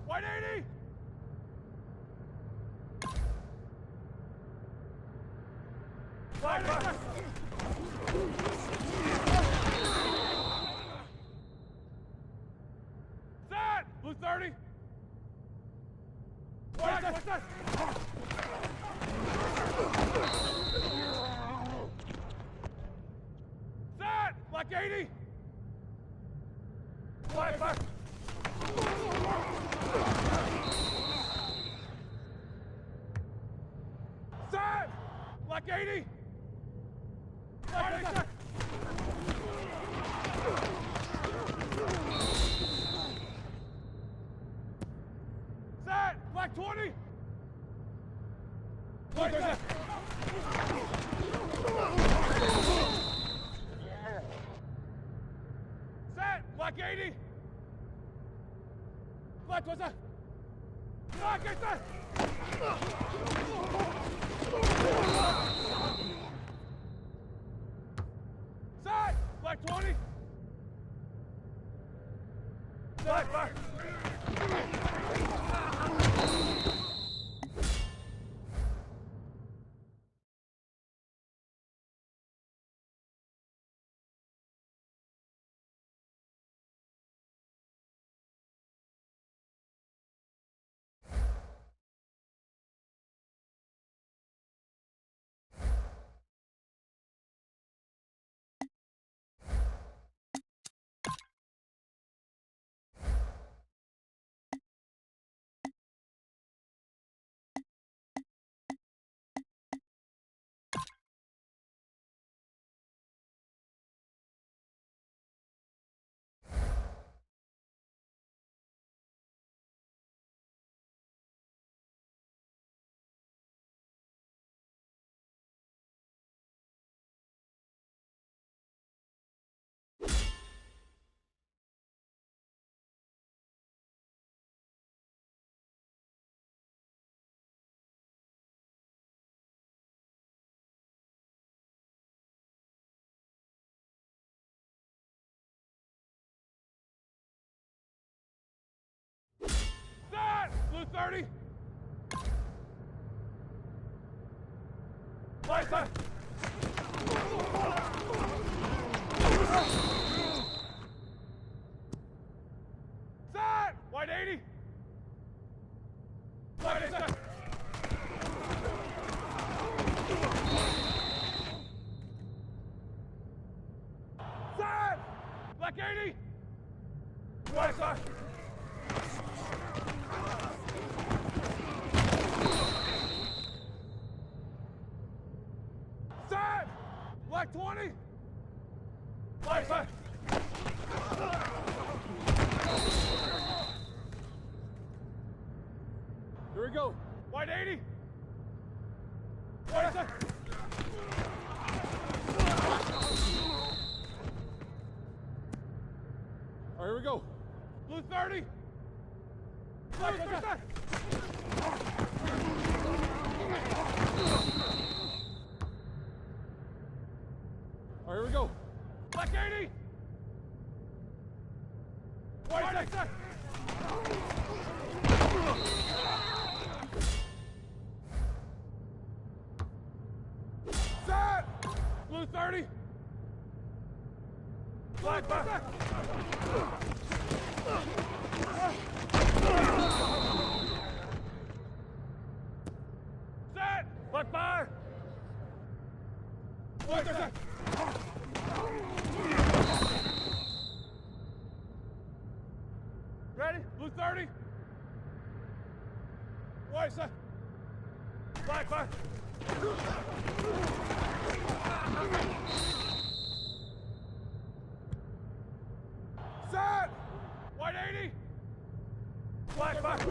180! Flag! Set! Blue 30! Flag! Set! Black 80! Flag! Set! Black 80! Flag! Set! Black 20! Flag! Set! Black 80! Black, what's that? Black, get that! Set! Black 20! Black! 30. White side. Set. White 80. White side. Set. Black 80. White side. Set. Black 20. White side. Here we go. White 80. White side. All right, here we go. Blue 30. Black 30. All right, here we go. Black 80. White 6. Set. Blue 30. Black 5. Set. Black 5. Black 6. Ready? Blue 30. White set. Black 5. Set. White 80. Black 5.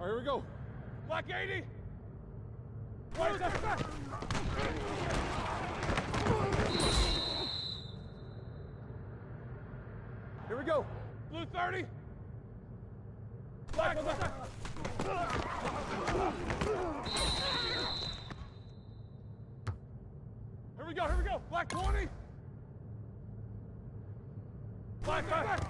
All right, here we go. Black 80. White set. Here we go. Blue 30. Black 5. Here we go, here we go. Black 20. Black 5.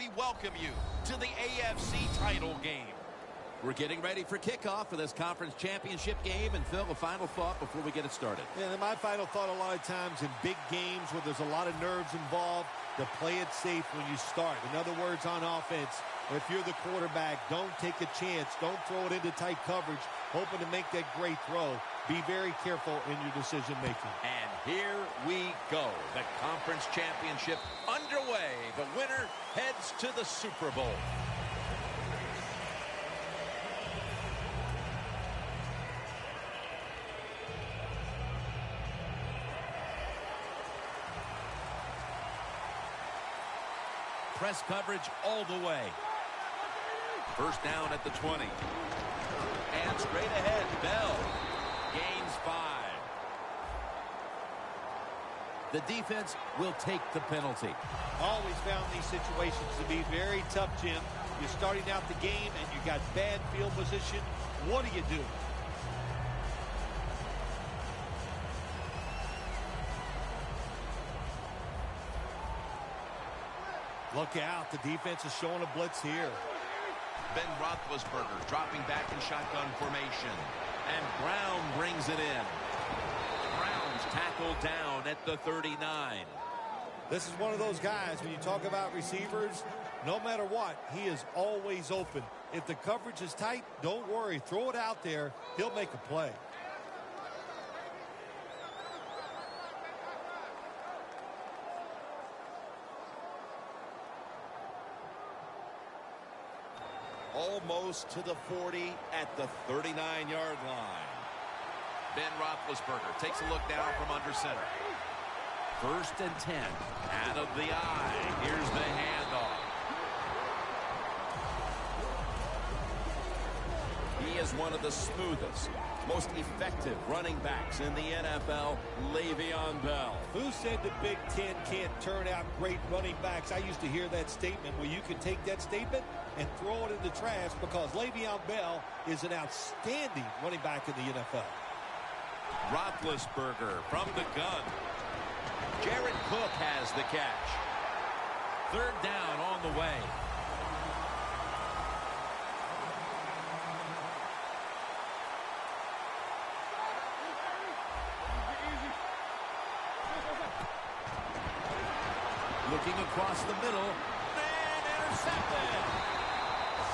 we welcome you to the AFC title game. We're getting ready for kickoff for this conference championship game. And, Phil, a final thought before we get it started. Yeah, my final thought a lot of times in big games where there's a lot of nerves involved, to play it safe when you start. In other words, on offense, if you're the quarterback, don't take a chance. Don't throw it into tight coverage, hoping to make that great throw. Be very careful in your decision-making. And here we go. The conference championship underway. The winner heads to the Super Bowl. Press coverage all the way. First down at the 20. And straight ahead, Bell gains 5. The defense will take the penalty. Always found these situations to be very tough, Jim. You're starting out the game and you got bad field position. What do you do? Look out. The defense is showing a blitz here. Ben Roethlisberger dropping back in shotgun formation. And Brown brings it in. Brown's tackled down at the 39. This is one of those guys, when you talk about receivers, no matter what, he is always open. If the coverage is tight, don't worry. Throw it out there. He'll make a play. Almost to the 40 at the 39-yard line. Ben Roethlisberger takes a look down from under center. 1st and 10. Out of the eye. Here's the handoff. He is one of the smoothest, most effective running backs in the NFL, Le'Veon Bell. Who said the Big Ten can't turn out great running backs? I used to hear that statement. Well, you can take that statement and throw it in the trash because Le'Veon Bell is an outstanding running back in the NFL. Roethlisberger from the gun. Jared Cook has the catch. 3rd down on the way. Looking across the middle. And intercepted.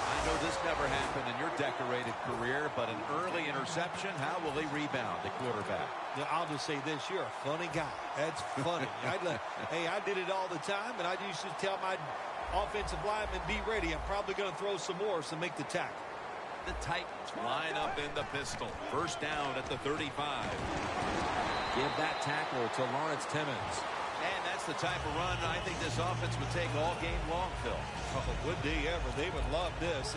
I know this never happened in your decorated career, but an early interception, how will he rebound, the quarterback? Yeah, I'll just say this, you're a funny guy. That's funny. Hey, I did it all the time, and I used to tell my offensive lineman, be ready. I'm probably going to throw some more, so make the tackle. The Titans line up in the pistol. 1st down at the 35. Give that tackle to Lawrence Timmons. And that's the type of run I think this offense would take all game long, Phil. Oh, would they ever? They would love this.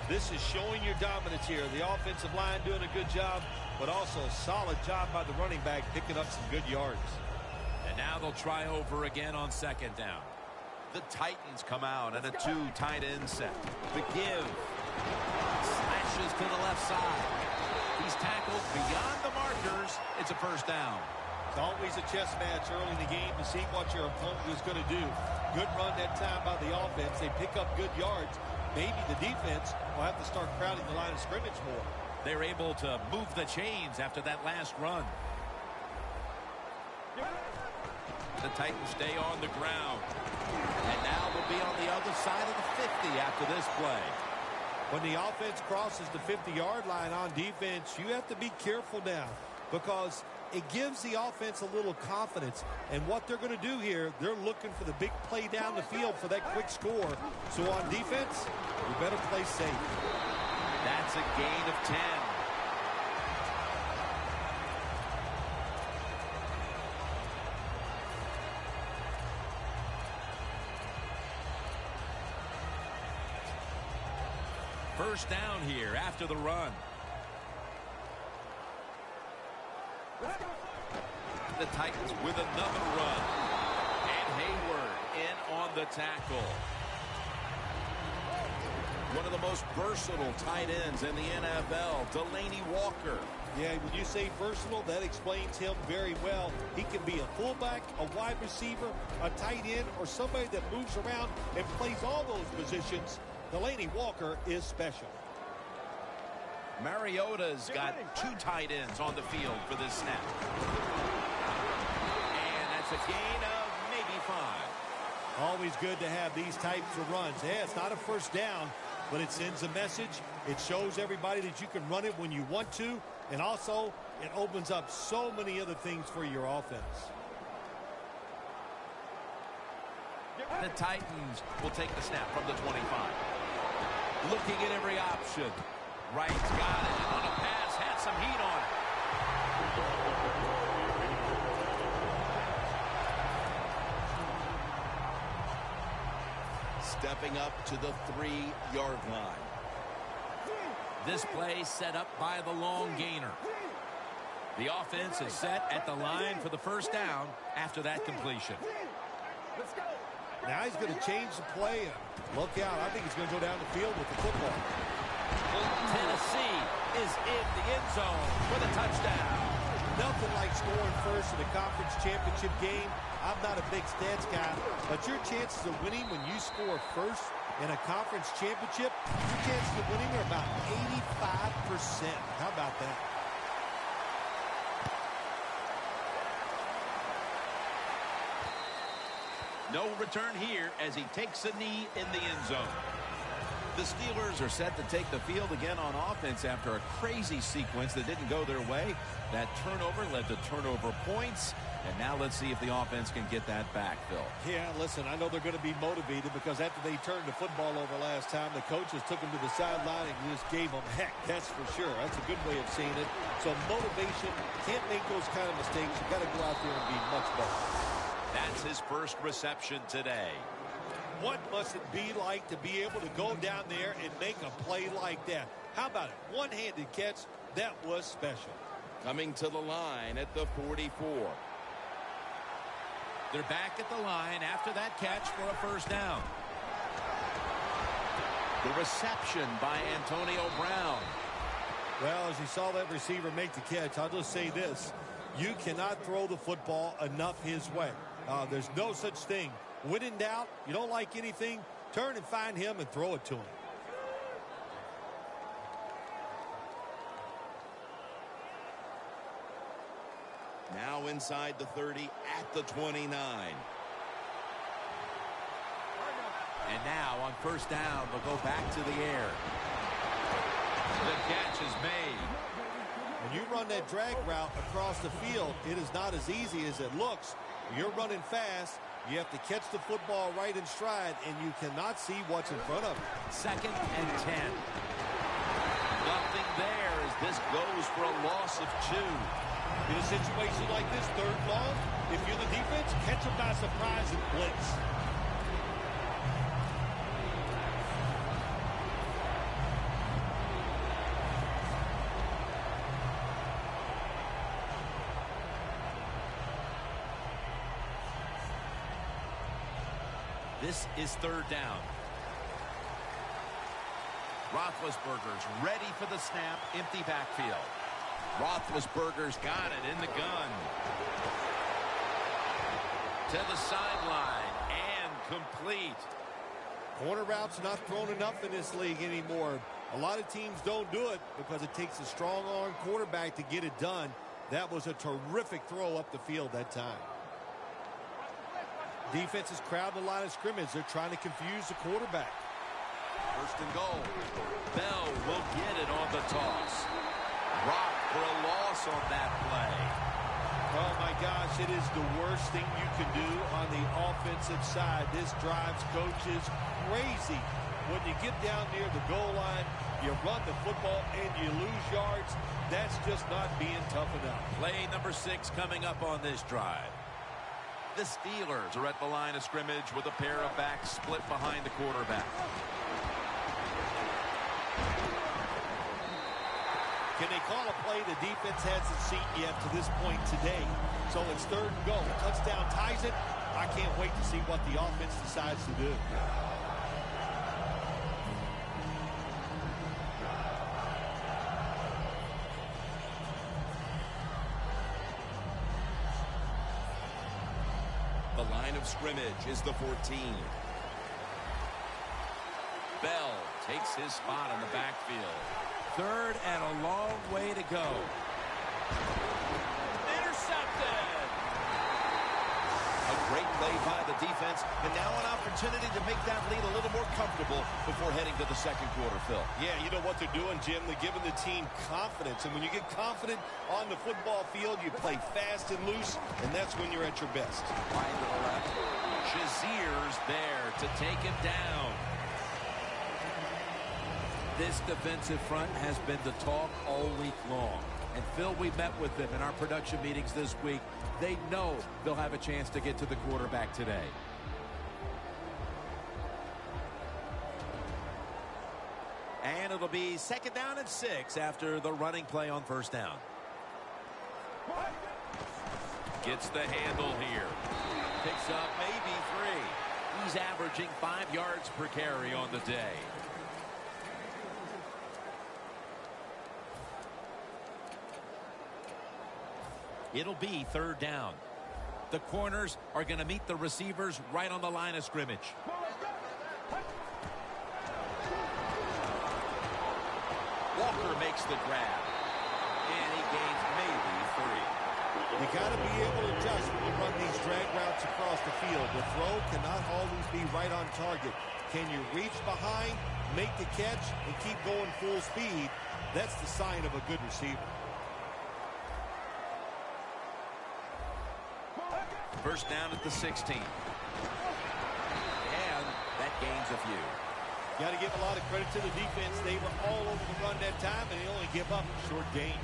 This is showing your dominance here. The offensive line doing a good job, but also a solid job by the running back picking up some good yards. And now they'll try over again on 2nd down. The Titans come out in a 2 tight end set. The give. Slashes to the left side. He's tackled beyond the markers. It's a 1st down. It's always a chess match early in the game to see what your opponent is going to do. Good run that time by the offense. They pick up good yards. Maybe the defense will have to start crowding the line of scrimmage more. They're able to move the chains after that last run. The Titans stay on the ground. And now they'll be on the other side of the 50 after this play. When the offense crosses the 50-yard line on defense, you have to be careful now because it gives the offense a little confidence. And what they're going to do here, they're looking for the big play down the field for that quick score. So on defense, you better play safe. That's a gain of 10. First down here after the run. The Titans with another run. And Hayward in on the tackle. One of the most versatile tight ends in the NFL, Delaney Walker, Yeah, when you say versatile, that explains him very well. He can be a fullback, a wide receiver, a tight end, or somebody that moves around and plays all those positions. Delaney Walker is special. Mariota's got 2 tight ends on the field for this snap. And that's a gain of maybe 5. Always good to have these types of runs. Yeah, it's not a first down, but it sends a message. It shows everybody that you can run it when you want to. And also, it opens up so many other things for your offense. The Titans will take the snap from the 25. Looking at every option. Wright's got it. On a pass, had some heat on it. Stepping up to the 3-yard line. This play set up by the long gainer. The offense is set at the line for the first down after that completion. Let's go. Now he's going to change the play. Look out. I think he's going to go down the field with the football. Tennessee is in the end zone for the touchdown. Nothing like scoring first in a conference championship game. I'm not a big stats guy, but your chances of winning when you score first in a conference championship, your chances of winning are about 85%. How about that? No return here as he takes a knee in the end zone. The Steelers are set to take the field again on offense after a crazy sequence that didn't go their way. That turnover led to turnover points. And now let's see if the offense can get that back, Phil. Yeah, listen, I know they're going to be motivated because after they turned the football over last time, the coaches took them to the sideline and just gave them heck. That's for sure. That's a good way of seeing it. So motivation, can't make those kind of mistakes. You've got to go out there and be much better. That's his first reception today. What must it be like to be able to go down there and make a play like that? How about it? One-handed catch. That was special. Coming to the line at the 44. They're back at the line after that catch for a first down. The reception by Antonio Brown. Well, as you saw that receiver make the catch, I'll just say this. You cannot throw the football enough his way. There's no such thing. When in doubt, you don't like anything, turn and find him and throw it to him. Now inside the 30 at the 29. And now on first down, they'll go back to the air. The catch is made. When you run that drag route across the field, it is not as easy as it looks. When you're running fast, you have to catch the football right in stride, and you cannot see what's in front of you. 2nd and 10. Nothing there as this goes for a loss of 2. In a situation like this, 3rd long, if you're the defense, catch them by surprise and blitz. This is 3rd down. Roethlisberger's ready for the snap. Empty backfield. Roethlisberger's got it in the gun. To the sideline and complete. Corner routes not thrown enough in this league anymore. A lot of teams don't do it because it takes a strong arm quarterback to get it done. That was a terrific throw up the field that time. Defense is crowding the line of scrimmage. They're trying to confuse the quarterback. 1st and goal. Bell will get it on the toss. Rock for a loss on that play. Oh, my gosh, it is the worst thing you can do on the offensive side. This drives coaches crazy. When you get down near the goal line, you run the football and you lose yards. That's just not being tough enough. Play number 6 coming up on this drive. The Steelers are at the line of scrimmage with a pair of backs split behind the quarterback. Can they call a play the defense hasn't seen yet to this point today? So it's 3rd and goal. Touchdown ties it. I can't wait to see what the offense decides to do. The line of scrimmage is the 14. Bell takes his spot in the backfield. Third and a long way to go. Intercepted. A great play by the defense, and now an opportunity to make that lead a little more comfortable before heading to the second quarter, Phil. Yeah, you know what they're doing, Jim? They're giving the team confidence, and when you get confident on the football field, you play fast and loose, and that's when you're at your best. Wide to the left. Shazier's there to take him down. This defensive front has been the talk all week long. And, Phil, we met with them in our production meetings this week. They know they'll have a chance to get to the quarterback today. And it'll be 2nd down and 6 after the running play on 1st down. Gets the handle here. Picks up maybe 3. He's averaging 5 yards per carry on the day. It'll be 3rd down. The corners are going to meet the receivers right on the line of scrimmage. Walker makes the grab. And he gains maybe 3. You got to be able to adjust when you run these drag routes across the field. The throw cannot always be right on target. Can you reach behind, make the catch, and keep going full speed? That's the sign of a good receiver. 1st down at the 16. And that gains a few. Got to give a lot of credit to the defense. They were all over the run that time, and they only give up a short gain.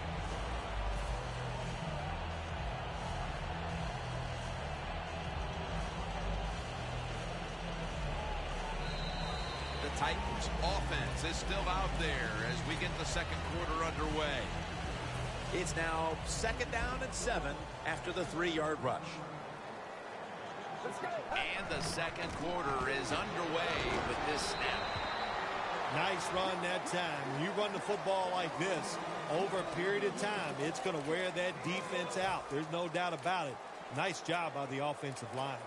The Titans offense is still out there as we get the second quarter underway. It's now 2nd down and 7 after the 3-yard rush. And the second quarter is underway with this snap. Nice run that time. When you run the football like this over a period of time, it's going to wear that defense out. There's no doubt about it. Nice job by the offensive line.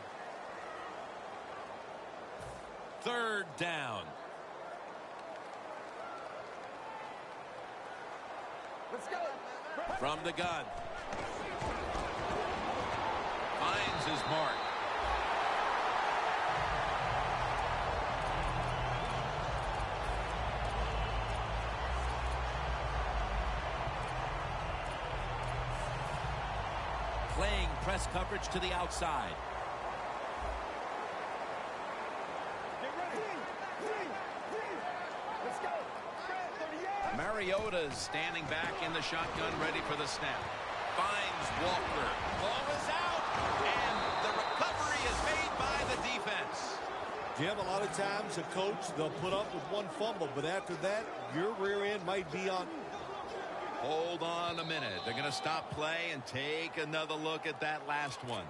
3rd down. Let's go. From the gun. Finds his mark. Playing press coverage to the outside. Get ready. Let's go. Mariota's standing back in the shotgun, ready for the snap. Finds Walker. Ball is out, and the recovery is made by the defense. Jim, a lot of times a coach, they'll put up with one fumble, but after that, your rear end might be on. Hold on a minute. They're going to stop play and take another look at that last one.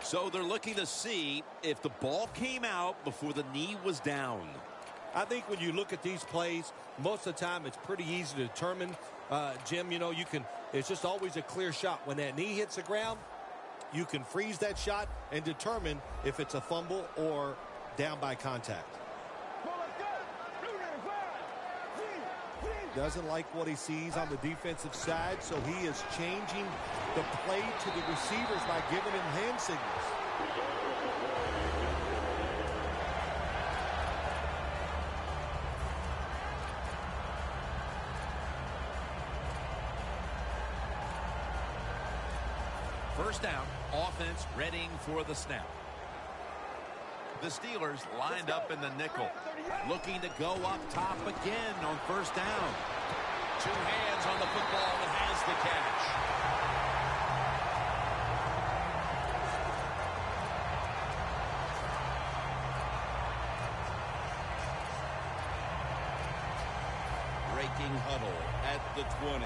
So they're looking to see if the ball came out before the knee was down. I think when you look at these plays, most of the time it's pretty easy to determine. Jim, you know, it's just always a clear shot. When that knee hits the ground, you can freeze that shot and determine if it's a fumble or down by contact. Doesn't like what he sees on the defensive side, so he is changing the play to the receivers by giving him hand signals. First down, offense readying for the snap. The Steelers lined up in the nickel, looking to go up top again on 1st down. 2 hands on the football and has the catch. Breaking huddle at the 20.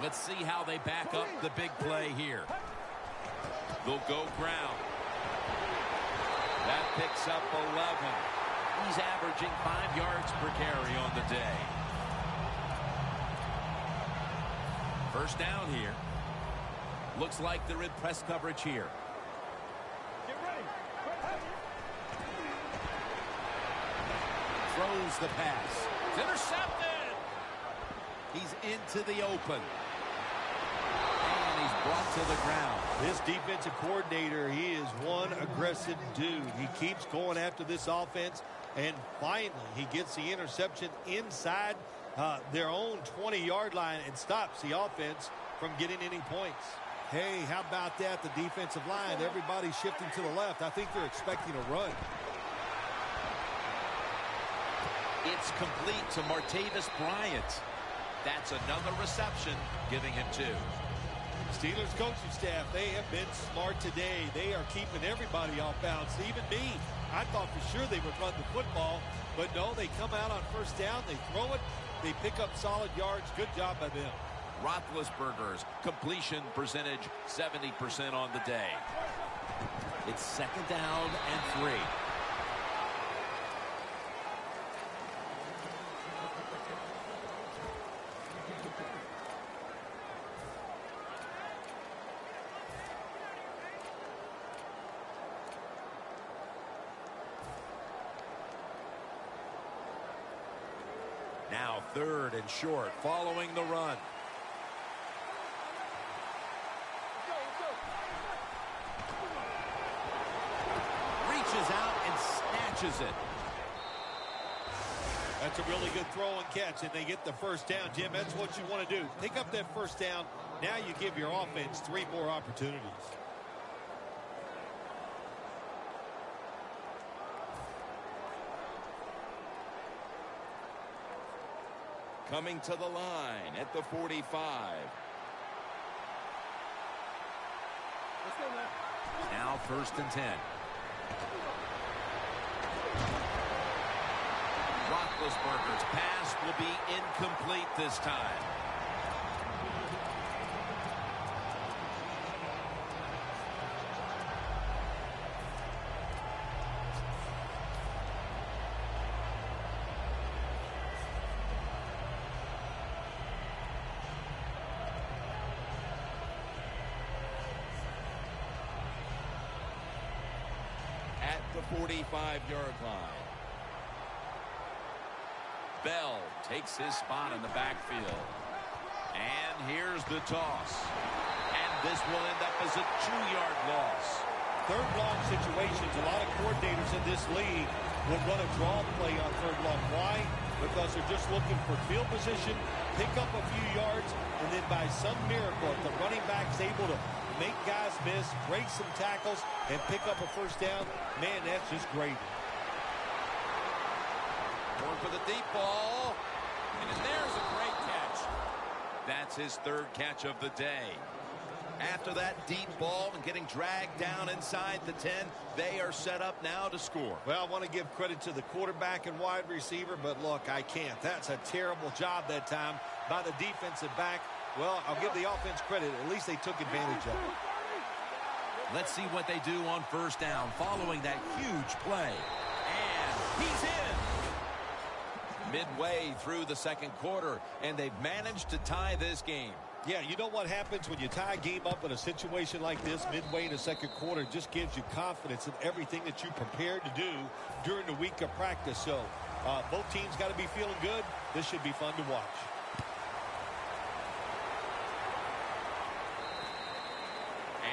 Let's see how they back up the big play here. They'll go ground. That picks up 11. He's averaging 5 yards per carry on the day. 1st down here. Looks like they're in press coverage here. Get ready. Throws the pass. It's intercepted. He's into the open. And he's brought to the ground. This defensive coordinator, he is one aggressive dude. He keeps going after this offense, and finally he gets the interception inside their own 20-yard line and stops the offense from getting any points. Hey, how about that? The defensive line, everybody's shifting to the left. I think they're expecting a run. It's complete to Martavis Bryant. That's another reception, giving him 2. Steelers coaching staff, they have been smart today. They are keeping everybody off bounds, even me. I thought for sure they would run the football, but no, they come out on first down, they throw it, they pick up solid yards. Good job by them. Roethlisberger's completion percentage 70% on the day. It's 2nd down and 3. Now 3rd and short following the run. Reaches out and snatches it. That's a really good throw and catch, and they get the first down, Jim. That's what you want to do. Pick up that first down. Now you give your offense 3 more opportunities. Coming to the line at the 45. Let's go, man. Now 1st and 10. Roethlisberger's pass will be incomplete this time. At the 45-yard line. Bell takes his spot in the backfield. And here's the toss. And this will end up as a 2-yard loss. 3rd long situations, a lot of coordinators in this league will run a draw play on 3rd long. Why? Because they're just looking for field position, pick up a few yards, and then by some miracle, if the running back's able to make guys miss, break some tackles, and pick up a first down, man, that's just great. Going for the deep ball. And there's a great catch. That's his 3rd catch of the day. After that deep ball and getting dragged down inside the 10, they are set up now to score. Well, I want to give credit to the quarterback and wide receiver, but look, I can't. That's a terrible job that time by the defensive back. Well, I'll give the offense credit. At least they took advantage of it. Let's see what they do on 1st down following that huge play. And he's in. Midway through the 2nd quarter, and they've managed to tie this game. Yeah, you know what happens when you tie a game up in a situation like this midway in the 2nd quarter? It just gives you confidence in everything that you prepared to do during the week of practice. So both teams got to be feeling good. This should be fun to watch.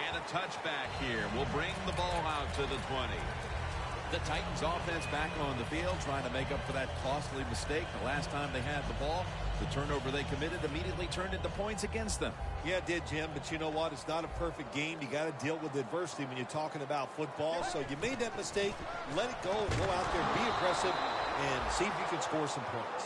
And a touchback here will bring the ball out to the 20. The Titans offense back on the field trying to make up for that costly mistake. The last time they had the ball, the turnover they committed immediately turned into points against them. Yeah, it did, Jim, but you know what? It's not a perfect game. You got to deal with adversity when you're talking about football. So you made that mistake, let it go, and go out there, be aggressive, and see if you can score some points.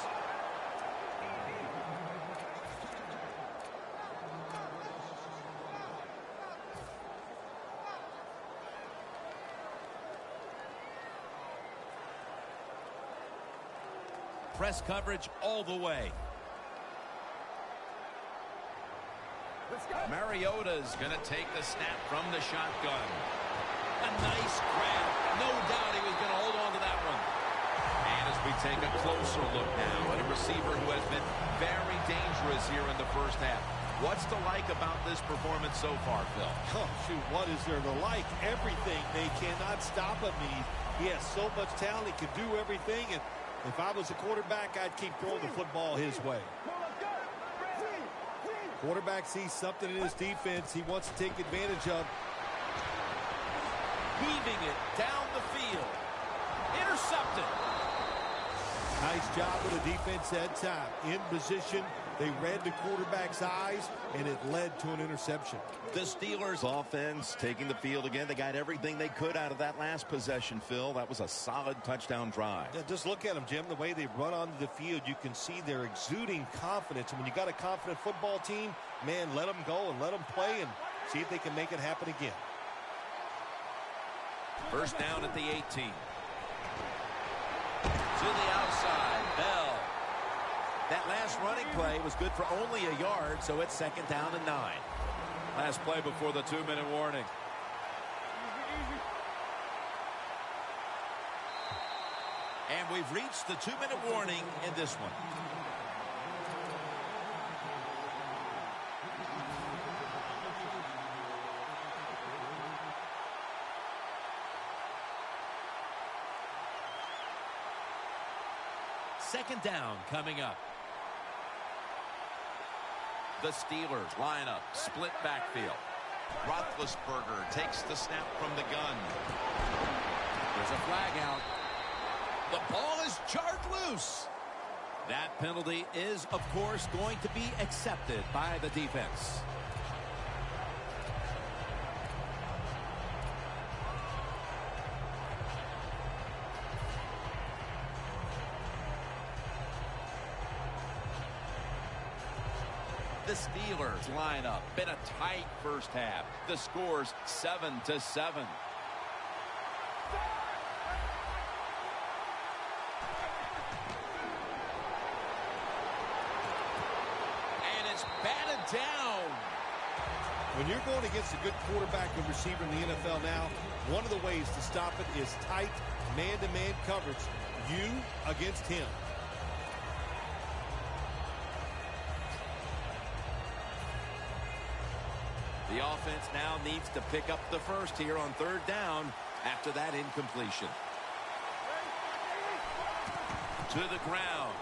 Press coverage all the way. Mariota's going to take the snap from the shotgun. A nice grab. No doubt he was going to hold on to that one. And as we take a closer look now at a receiver who has been very dangerous here in the 1st half. What's to like about this performance so far, Phil? Oh, shoot, what is there to like? Everything. They cannot stop him. He has so much talent. He can do everything. And if I was a quarterback, I'd keep throwing the football his way. Quarterback sees something in his defense he wants to take advantage of. Weaving it down the field. Intercepted. Nice job with the defense that time. In position, they read the quarterback's eyes, and it led to an interception. The Steelers offense taking the field again. They got everything they could out of that last possession, Phil. That was a solid touchdown drive. Yeah, just look at them, Jim. The way they run onto the field, you can see they're exuding confidence. And when you got a confident football team, man, let them go and let them play and see if they can make it happen again. First down at the 18. To the outside, Bell. That last running play was good for only a yard, so it's second down and 9. Last play before the 2-minute warning. And we've reached the 2-minute warning in this one. Second down coming up. The Steelers line up, split backfield. Roethlisberger takes the snap from the gun. There's a flag out. The ball is charged loose. That penalty is, of course, going to be accepted by the defense. The Steelers line up in a tight first half. The score's 7-7. And it's batted down. When you're going against a good quarterback and receiver in the NFL now, one of the ways to stop it is tight man-to-man coverage. You against him. The offense now needs to pick up the first here on third down after that incompletion. To the ground.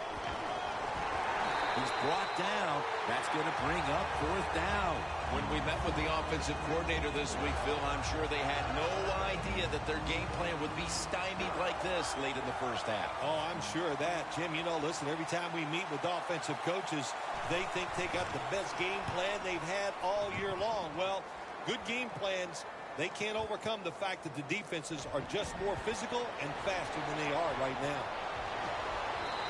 He's brought down. That's going to bring up fourth down. When we met with the offensive coordinator this week, Phil, I'm sure they had no idea that their game plan would be stymied like this late in the first half. Oh, I'm sure of that. Jim, you know, listen, every time we meet with offensive coaches, they think they got the best game plan they've had all year long. Well, good game plans, they can't overcome the fact that the defenses are just more physical and faster than they are right now.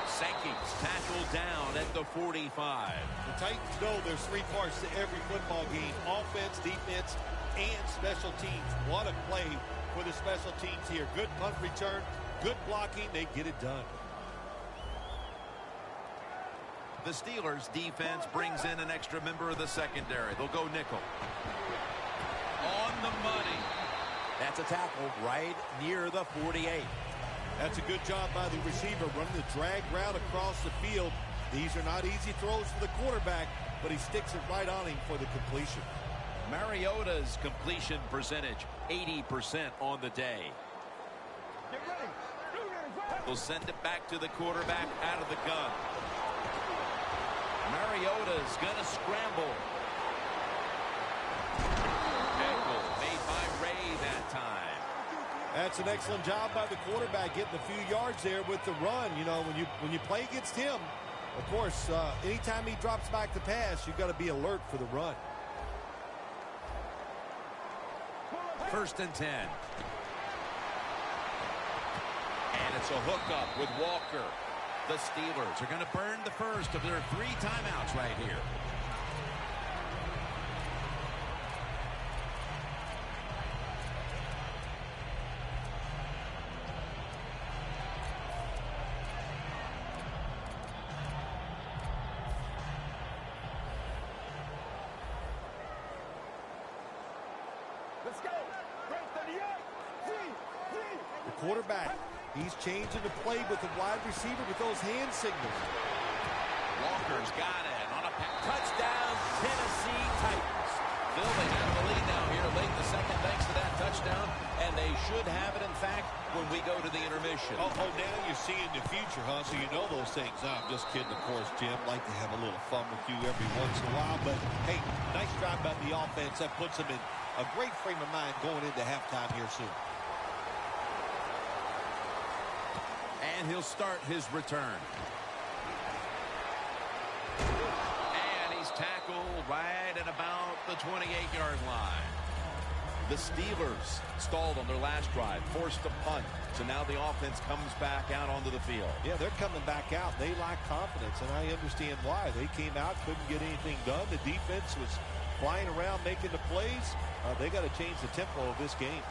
Sankey's tackled down at the 45. The Titans know there's three parts to every football game: offense, defense, and special teams. What a play for the special teams here. Good punt return, good blocking. They get it done. The Steelers defense brings in an extra member of the secondary. They'll go nickel. On the money. That's a tackle right near the 48. That's a good job by the receiver, running the drag route across the field. These are not easy throws for the quarterback, but he sticks it right on him for the completion. Mariota's completion percentage, 80% on the day. Get ready. They'll send it back to the quarterback out of the gun. Mariota's going to scramble. Tackle made by Ray that time. That's an excellent job by the quarterback, getting a few yards there with the run. You know, when you play against him, of course, anytime he drops back to pass, you've got to be alert for the run. First and 10. And it's a hookup with Walker. The Steelers are going to burn the first of their 3 timeouts right here. Let's go. The quarterback, he's changing the play with the wide receiver with those hand signals. Walker's got it on a pass. Touchdown, Tennessee Titans. Phil, they have the lead now here late in the second thanks to that touchdown, and they should have it, in fact, when we go to the intermission. Oh, now you're seeing the future, huh? So you know those things. No, I'm just kidding, of course, Jim. Like to have a little fun with you every once in a while. But, hey, nice drive by the offense. That puts them in a great frame of mind going into halftime here soon. And he'll start his return. Tackled right at about the 28-yard line. The Steelers stalled on their last drive, forced a punt. So now the offense comes back out onto the field. Yeah, they're coming back out. They lack confidence, and I understand why. They came out, couldn't get anything done. The defense was flying around making the plays. They got to change the tempo of this game.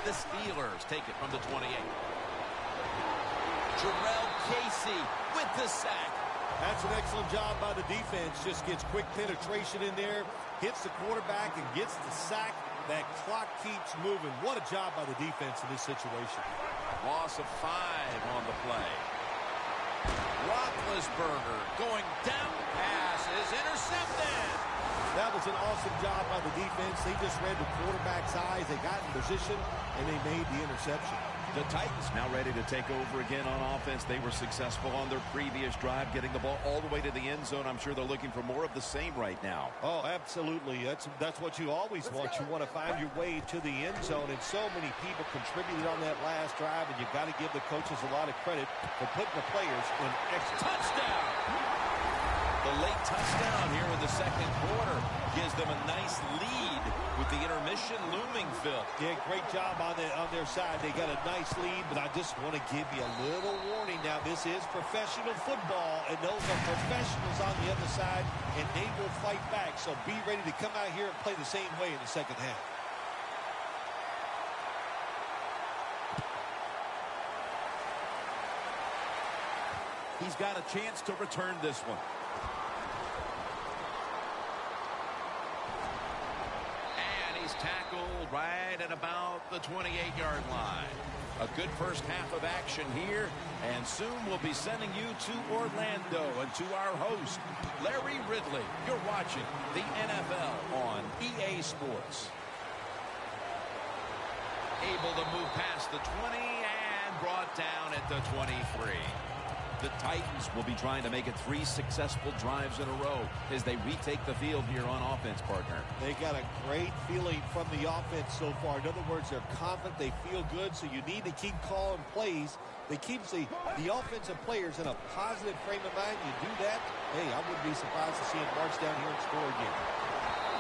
The Steelers take it from the 28. Jarrell Casey with the sack. That's an excellent job by the defense. Just gets quick penetration in there, hits the quarterback, and gets the sack. That clock keeps moving. What a job by the defense in this situation. Loss of 5 on the play. Roethlisberger going down. Pass is intercepted. That was an awesome job by the defense. They just read the quarterback's eyes. They got in position, and they made the interception. The Titans now ready to take over again on offense. They were successful on their previous drive, getting the ball all the way to the end zone. I'm sure they're looking for more of the same right now. Oh, absolutely. That's what you always want. You want to find your way to the end zone, and so many people contributed on that last drive, and you've got to give the coaches a lot of credit for putting the players in extra. Touchdown! The late touchdown here in the second quarter gives them a nice lead with the intermission looming, Phil. Yeah, great job on their side. They got a nice lead, but I just want to give you a little warning now. This is professional football, and those are professionals on the other side, and they will fight back. So be ready to come out here and play the same way in the second half. He's got a chance to return this one. Tackled right at about the 28-yard line. A good first half of action here, and soon we'll be sending you to Orlando and to our host, Larry Ridley. You're watching the NFL on EA Sports. Able to move past the 20 and brought down at the 23. The Titans will be trying to make it 3 successful drives in a row as they retake the field here on offense, partner. They got a great feeling from the offense so far. In other words, they're confident, they feel good, so you need to keep calling plays. They keep the offensive players in a positive frame of mind. You do that, hey, I wouldn't be surprised to see them march down here and score again.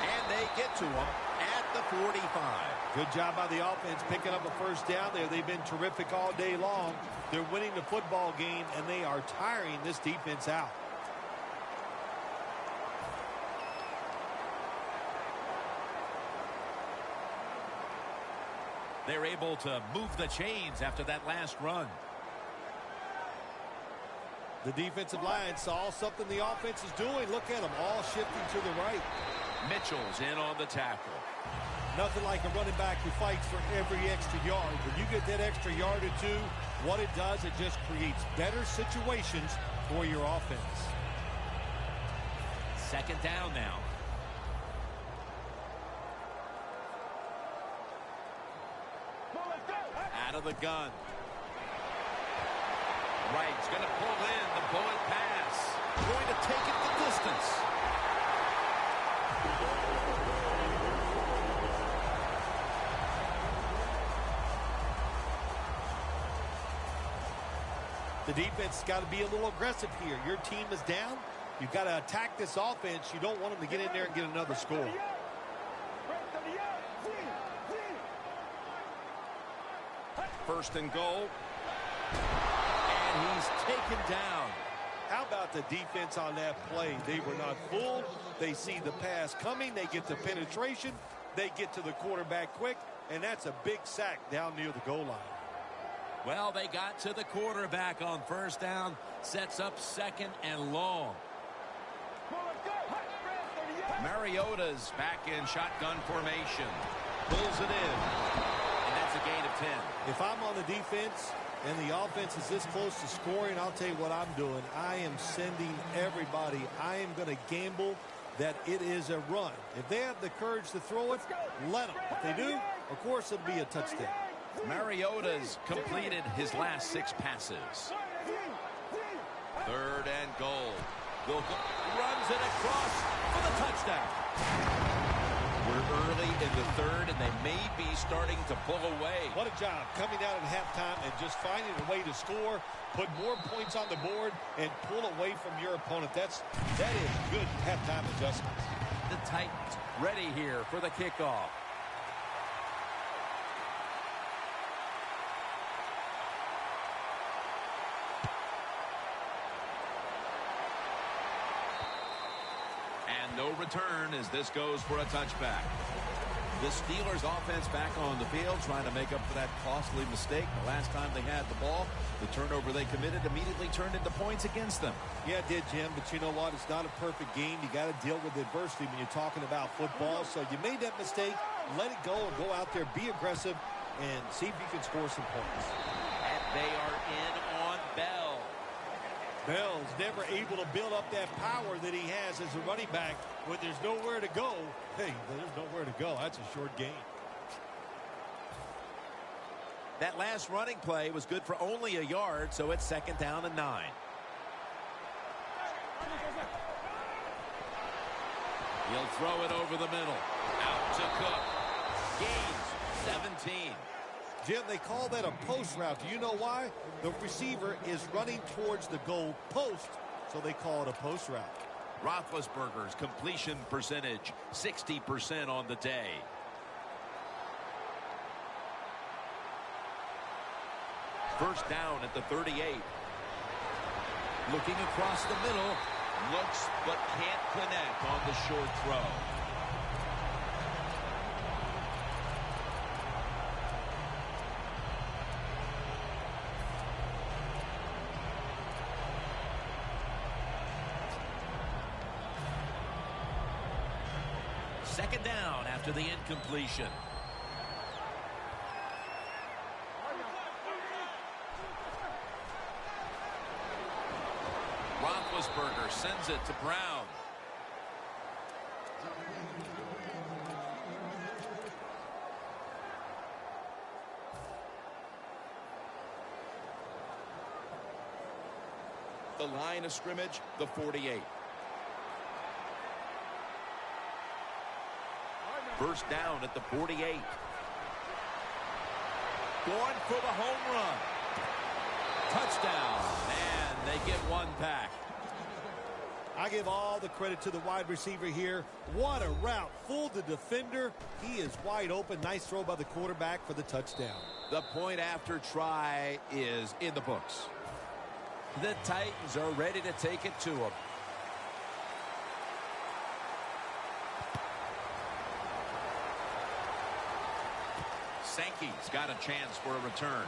And they get to them at the 45. Good job by the offense picking up a first down there. They've been terrific all day long. They're winning the football game, and they are tiring this defense out. They're able to move the chains after that last run. The defensive line saw something the offense is doing. Look at them all shifting to the right. Mitchell's in on the tackle. Nothing like a running back who fights for every extra yard. When you get that extra yard or two, what it does, it just creates better situations for your offense. Second down now. Out of the gun. Wright's going to pull in the bullet pass. Going to take it the distance. The defense has got to be a little aggressive here. Your team is down. You've got to attack this offense. You don't want them to get in there and get another score. First and goal. And he's taken down. How about the defense on that play? They were not fooled. They see the pass coming. They get the penetration. They get to the quarterback quick. And that's a big sack down near the goal line. Well, they got to the quarterback on first down. Sets up second and long. Mariota's back in shotgun formation. Pulls it in. And that's a gain of 10. If I'm on the defense and the offense is this close to scoring, I'll tell you what I'm doing. I am sending everybody. I am going to gamble that it is a run. If they have the courage to throw it, let them. If they do, of course, it'll be a touchdown. Mariota's completed his last 6 passes. 3rd and goal. Runs it across for the touchdown. We're early in the 3rd, and they may be starting to pull away. What a job coming out at halftime and just finding a way to score, put more points on the board, and pull away from your opponent. That is good halftime adjustments. The Titans ready here for the kickoff. No return as this goes for a touchback. The Steelers offense back on the field trying to make up for that costly mistake. The last time they had the ball, the turnover they committed immediately turned into points against them. Yeah, it did, Jim, but you know what? It's not a perfect game. You got to deal with adversity when you're talking about football. So you made that mistake, let it go and go out there, be aggressive, and see if you can score some points. And they are in on Bell. Bell's never able to build up that power that he has as a running back when there's nowhere to go. Hey, there's nowhere to go. That's a short game. That last running play was good for only a yard, so it's 2nd down and 9. He'll throw it over the middle. Out to Cook. Gains 17. Jim, they call that a post route. Do you know why? The receiver is running towards the goal post, so they call it a post route. Roethlisberger's completion percentage, 60% on the day. First down at the 38. Looking across the middle. Looks but can't connect on the short throw. Second down after the incompletion. Roethlisberger sends it to Brown. The line of scrimmage, the 48. First down at the 48. Going for the home run. Touchdown. And they get one back. I give all the credit to the wide receiver here. What a route. Fooled the defender. He is wide open. Nice throw by the quarterback for the touchdown. The point after try is in the books. The Titans are ready to take it to them. Sankey's got a chance for a return.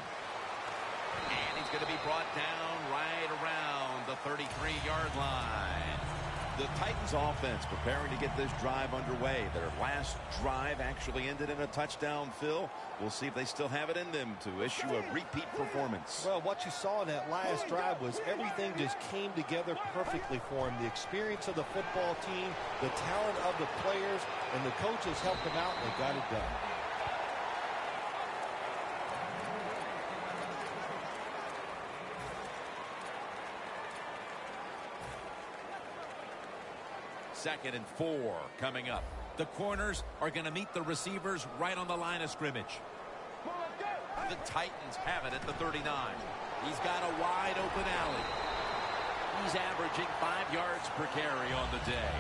And he's going to be brought down right around the 33-yard line. The Titans offense preparing to get this drive underway. Their last drive actually ended in a touchdown, Phil. We'll see if they still have it in them to issue a repeat performance. Well, what you saw in that last drive was everything just came together perfectly for him. The experience of the football team, the talent of the players, and the coaches helped them out, and they got it done. Second and 4 coming up. The corners are going to meet the receivers right on the line of scrimmage. The Titans have it at the 39. He's got a wide open alley. He's averaging 5 yards per carry on the day.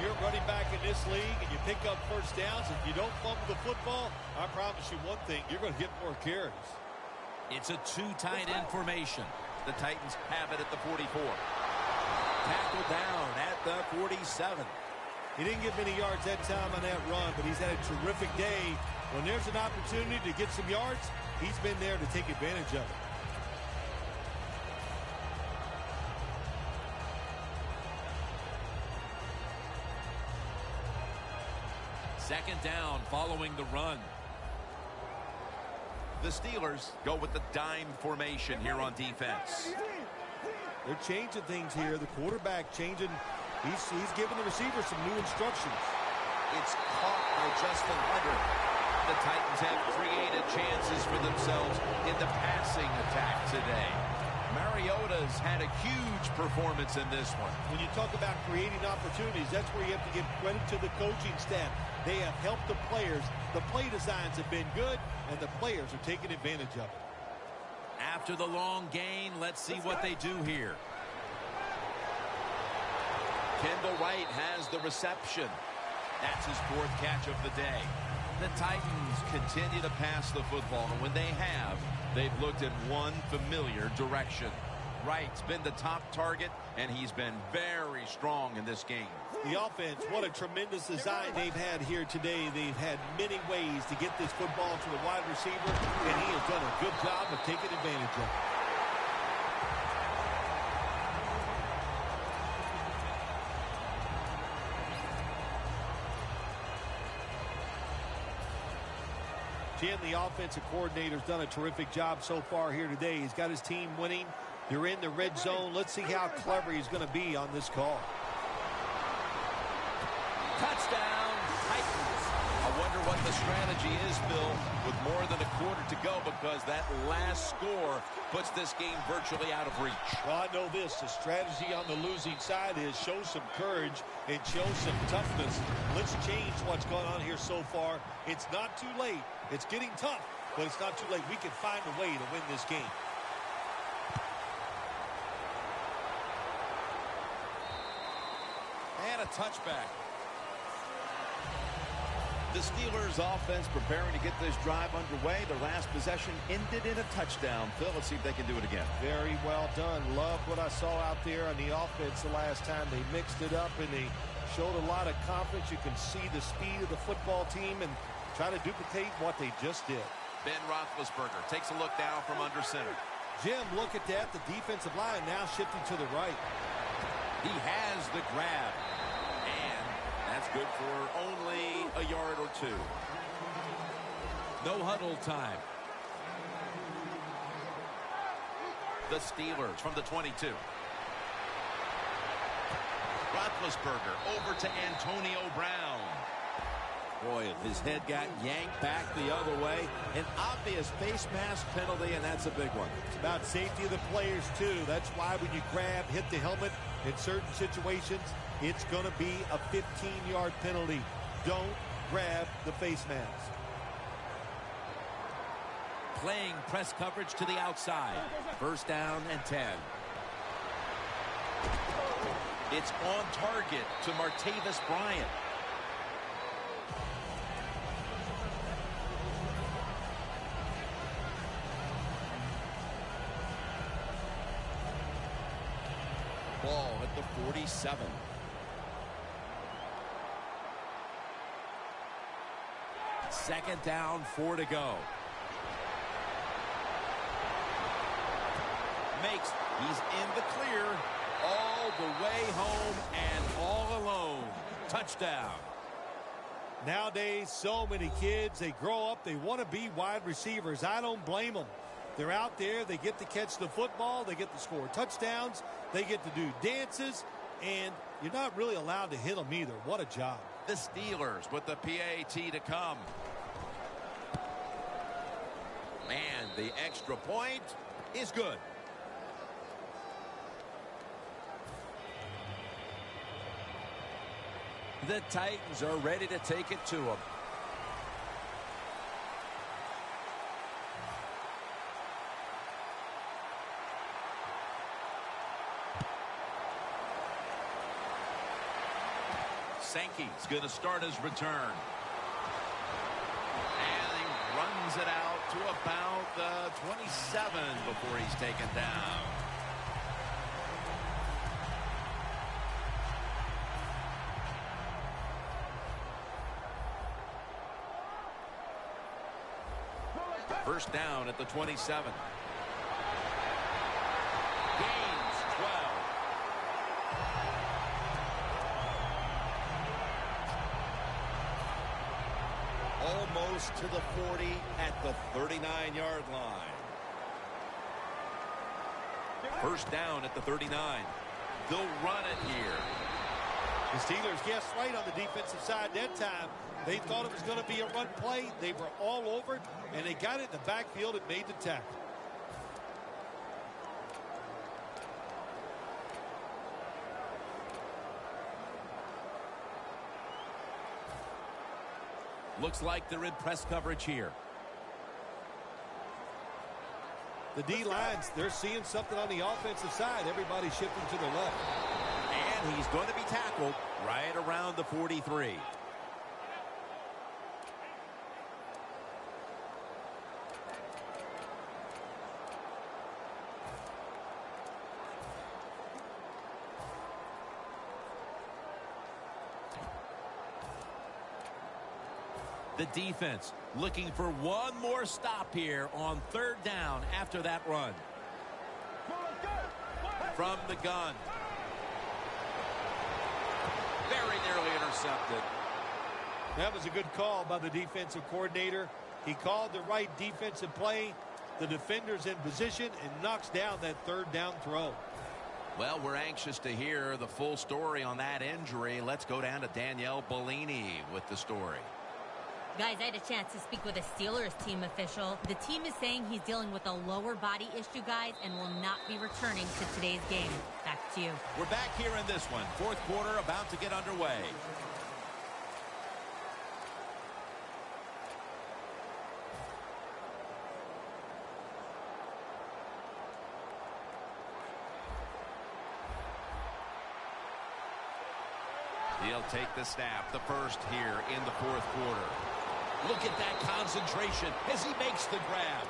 You're running back in this league and you pick up first downs. If you don't fumble the football, I promise you one thing, you're going to get more carries. It's a 2 tight end formation. The Titans have it at the 44. Tackled down at the 47. He didn't get many yards that time on that run, but he's had a terrific day. When there's an opportunity to get some yards, he's been there to take advantage of it. Second down following the run. The Steelers go with the dime formation here on defense. They're changing things here. The quarterback changing. He's giving the receiver some new instructions. It's caught by Justin Hunter. The Titans have created chances for themselves in the passing attack today. Mariota's had a huge performance in this one. When you talk about creating opportunities, that's where you have to give credit to the coaching staff. They have helped the players. The play designs have been good, and the players are taking advantage of it. After the long gain, let's see what they do here. Kendall Wright has the reception. That's his 4th catch of the day. The Titans Continue to pass the football, and when they have, they've looked in one familiar direction. Wright's been the top target, and he's been very strong in this game. The offense, what a tremendous design they've had here today. They've had many ways to get this football to the wide receiver, and he has done a good job of taking advantage of it. Jim, the offensive coordinator's done a terrific job so far here today. He's got his team winning. They're in the red zone. Let's see how clever he's going to be on this call. touchdown, Titans. I wonder what the strategy is, Bill, with more than a quarter to go, because that last score puts this game virtually out of reach. Well, I know this. The strategy on the losing side is show some courage and show some toughness. Let's change what's gone on here so far. It's not too late. It's getting tough, but it's not too late. We can find a way to win this game. And a touchback. The Steelers offense preparing to get this drive underway. Their last possession ended in a touchdown. Phil, let's see if they can do it again. Very well done. Love what I saw out there on the offense the last time. They mixed it up and they showed a lot of confidence. You can see the speed of the football team and try to duplicate what they just did. Ben Roethlisberger takes a look down from under center. Jim, look at that. The defensive line now shifting to the right. He has the grab. And that's good for only a yard or two. No huddle time. The Steelers from the 22. Roethlisberger over to Antonio Brown. Boy, his head got yanked back the other way. An obvious face mask penalty, and that's a big one. It's about safety of the players, too. That's why when you grab, hit the helmet in certain situations, it's going to be a 15-yard penalty. Don't grab the face mask. Playing press coverage to the outside. First down and 10. It's on target to Martavis Bryant. Ball at the 47. Second down, 4 to go. He's in the clear all the way home and all alone. Touchdown. Nowadays, so many kids, they grow up, they want to be wide receivers. I don't blame them. They're out there, they get to catch the football, they get to score touchdowns, they get to do dances, and you're not really allowed to hit them either. What a job. The Steelers with the PAT to come. And the extra point is good. The Titans are ready to take it to them. Sankey's going to start his return. And he runs it out to about the 27 before he's taken down. First down at the 27. Gains 12. close to the 40 at the 39-yard line. First down at the 39. They'll run it here. The Steelers guessed right on the defensive side that time. They thought it was going to be a run play. They were all over it, and they got it in the backfield and made the tackle. Looks like they're in press coverage here. The D-lines, they're seeing something on the offensive side. Everybody shifting to the left. And he's going to be tackled right around the 43. The defense looking for one more stop here on third down after that run. From the gun. Very nearly intercepted. That was a good call by the defensive coordinator. He called the right defensive play. The defender's in position and knocks down that third down throw. Well, we're anxious to hear the full story on that injury. Let's go down to Danielle Bellini with the story. Guys, I had a chance to speak with a Steelers team official. The team is saying he's dealing with a lower body issue, guys, and will not be returning to today's game. Back to you. We're back here in this one. Fourth quarter about to get underway. He'll take the snap, the first here in the fourth quarter. Look at that concentration as he makes the grab.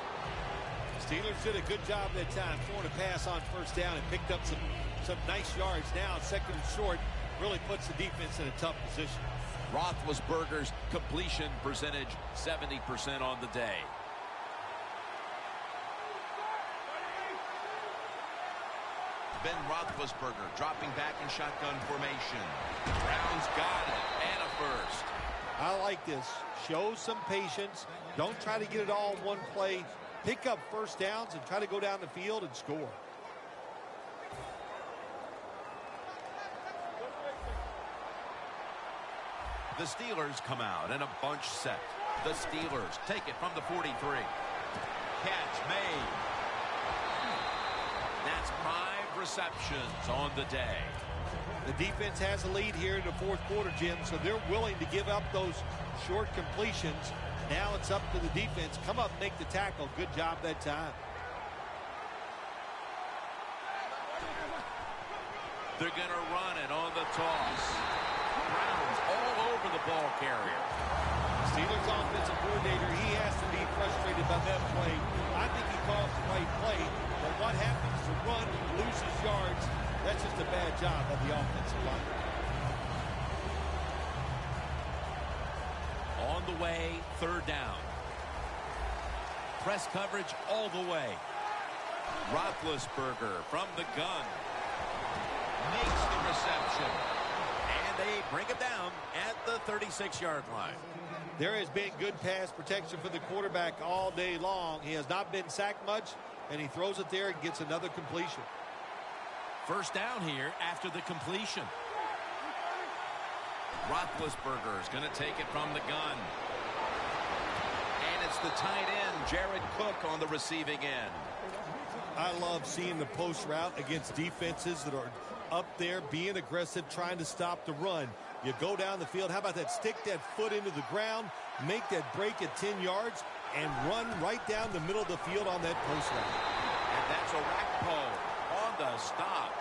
Steelers did a good job that time throwing a pass on first down and picked up some nice yards. Now second and short really puts the defense in a tough position. Roethlisberger's completion percentage 70% on the day. Ben Roethlisberger dropping back in shotgun formation. Brown's got it and a first. I like this. Show some patience. Don't try to get it all in one play. Pick up first downs and try to go down the field and score. The Steelers come out in a bunch set. The Steelers take it from the 43. Catch made. That's 5 receptions on the day. The defense has a lead here in the fourth quarter, Jim, so they're willing to give up those short completions. Now it's up to the defense. Come up, make the tackle. Good job that time. They're going to run it on the toss. Brown's all over the ball carrier. Steelers offensive coordinator, he has to be frustrated by that play. I think he calls the right play, but what happens to run, loses yards, that's just a bad job of the offensive line. On the way, third down. Press coverage all the way. Roethlisberger from the gun. Makes the reception. And they bring him down at the 36-yard line. There has been good pass protection for the quarterback all day long. He has not been sacked much, and he throws it there and gets another completion. First down here after the completion. Roethlisberger is going to take it from the gun. And it's the tight end, Jared Cook, on the receiving end. I love seeing the post route against defenses that are up there being aggressive, trying to stop the run. You go down the field. How about that? Stick that foot into the ground, make that break at 10 yards, and run right down the middle of the field on that post route. And that's a Rakpo on the stop.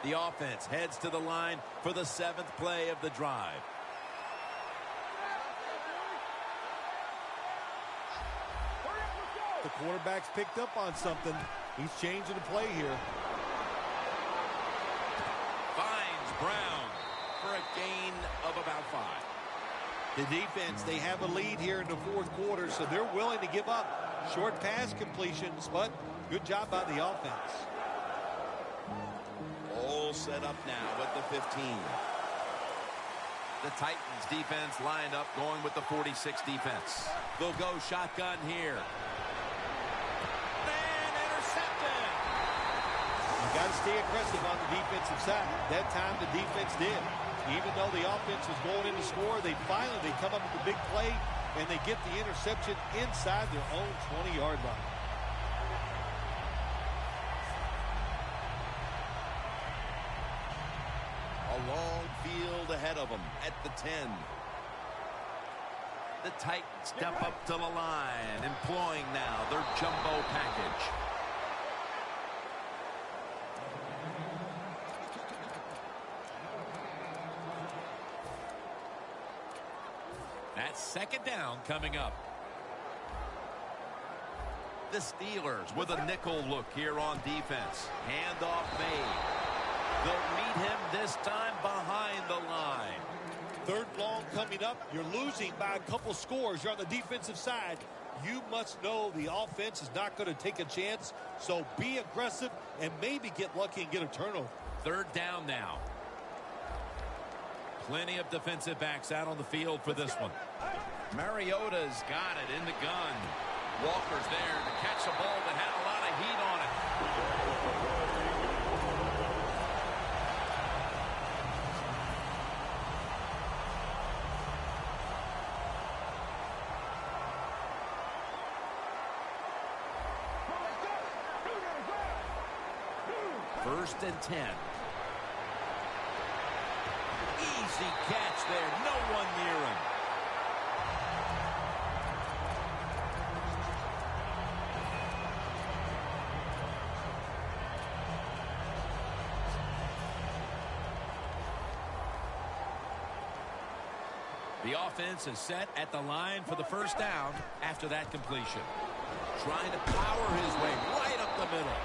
The offense heads to the line for the 7th play of the drive. The quarterback's picked up on something. He's changing the play here. Finds Brown for a gain of about 5. The defense, they have a lead here in the fourth quarter, so they're willing to give up short pass completions, but good job by the offense. set up now at the 15. The Titans defense lined up going with the 46 defense. They'll go shotgun here. And intercepted. You got to stay aggressive on the defensive side. That time the defense did. Even though the offense was going in to score, they come up with the big play, and they get the interception inside their own 20-yard line. A long field ahead of them at the 10. The Titans step up to the line, employing now their jumbo package. That's second down coming up. The Steelers with a nickel look here on defense. Handoff made. They'll meet him this time behind the line. Third long coming up. You're losing by a couple scores. You're on the defensive side. You must know the offense is not going to take a chance. So be aggressive and maybe get lucky and get a turnover. Third down now. Plenty of defensive backs out on the field for this one. Mariota's got it in the gun. Walker's there to catch a ball that had a lot of heat on it. First and 10. Easy catch there. No one near him. The offense is set at the line for the first down after that completion. Trying to power his way right up the middle.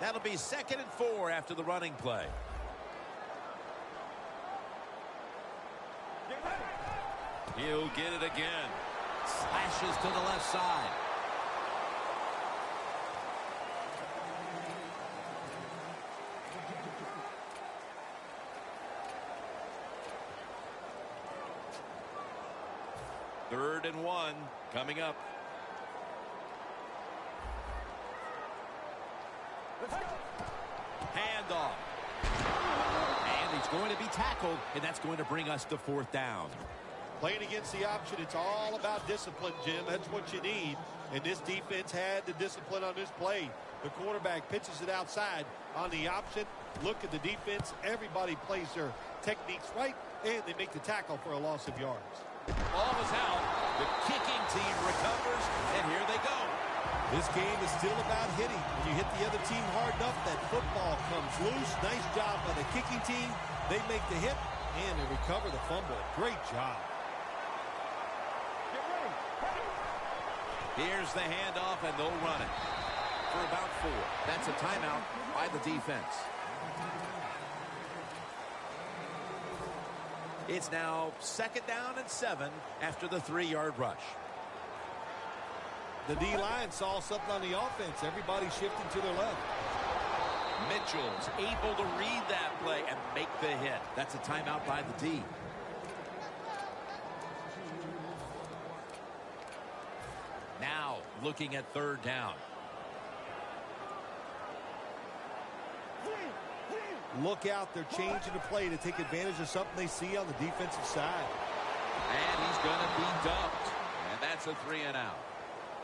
That'll be 2nd and 4 after the running play. He'll get it again. Slashes to the left side. Third and 1 coming up. Handoff. And he's going to be tackled, and that's going to bring us to 4th down. Playing against the option, it's all about discipline, Jim. That's what you need. And this defense had the discipline on this play. The quarterback pitches it outside on the option. Look at the defense. Everybody plays their techniques right, and they make the tackle for a loss of yards. Ball is out. The kicking team recovers, and here they go. This game is still about hitting. When you hit the other team hard enough, that football comes loose. Nice job by the kicking team. They make the hit, and they recover the fumble. Great job. Here's the handoff, and they'll run it for about 4. That's a timeout by the defense. It's now 2nd down and 7 after the 3-yard rush. The D-line saw something on the offense. Everybody shifting to their left. Mitchell's able to read that play and make the hit. That's a timeout by the D. Now looking at 3rd down. Look out. They're changing the play to take advantage of something they see on the defensive side. And he's going to be dumped. And that's a 3 and out.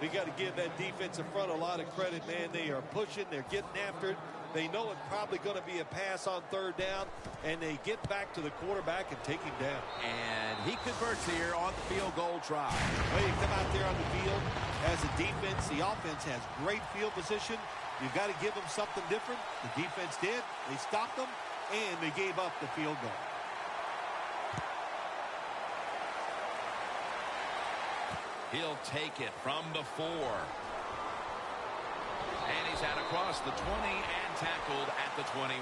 We got to give that defensive front a lot of credit, man. They are pushing. They're getting after it. They know it's probably going to be a pass on 3rd down, and they get back to the quarterback and take him down. And he converts here on the field goal try. Well, you come out there on the field as a defense. The offense has great field position. You've got to give them something different. The defense did. They stopped them, and they gave up the field goal. He'll take it from the 4. And he's out across the 20 and tackled at the 21.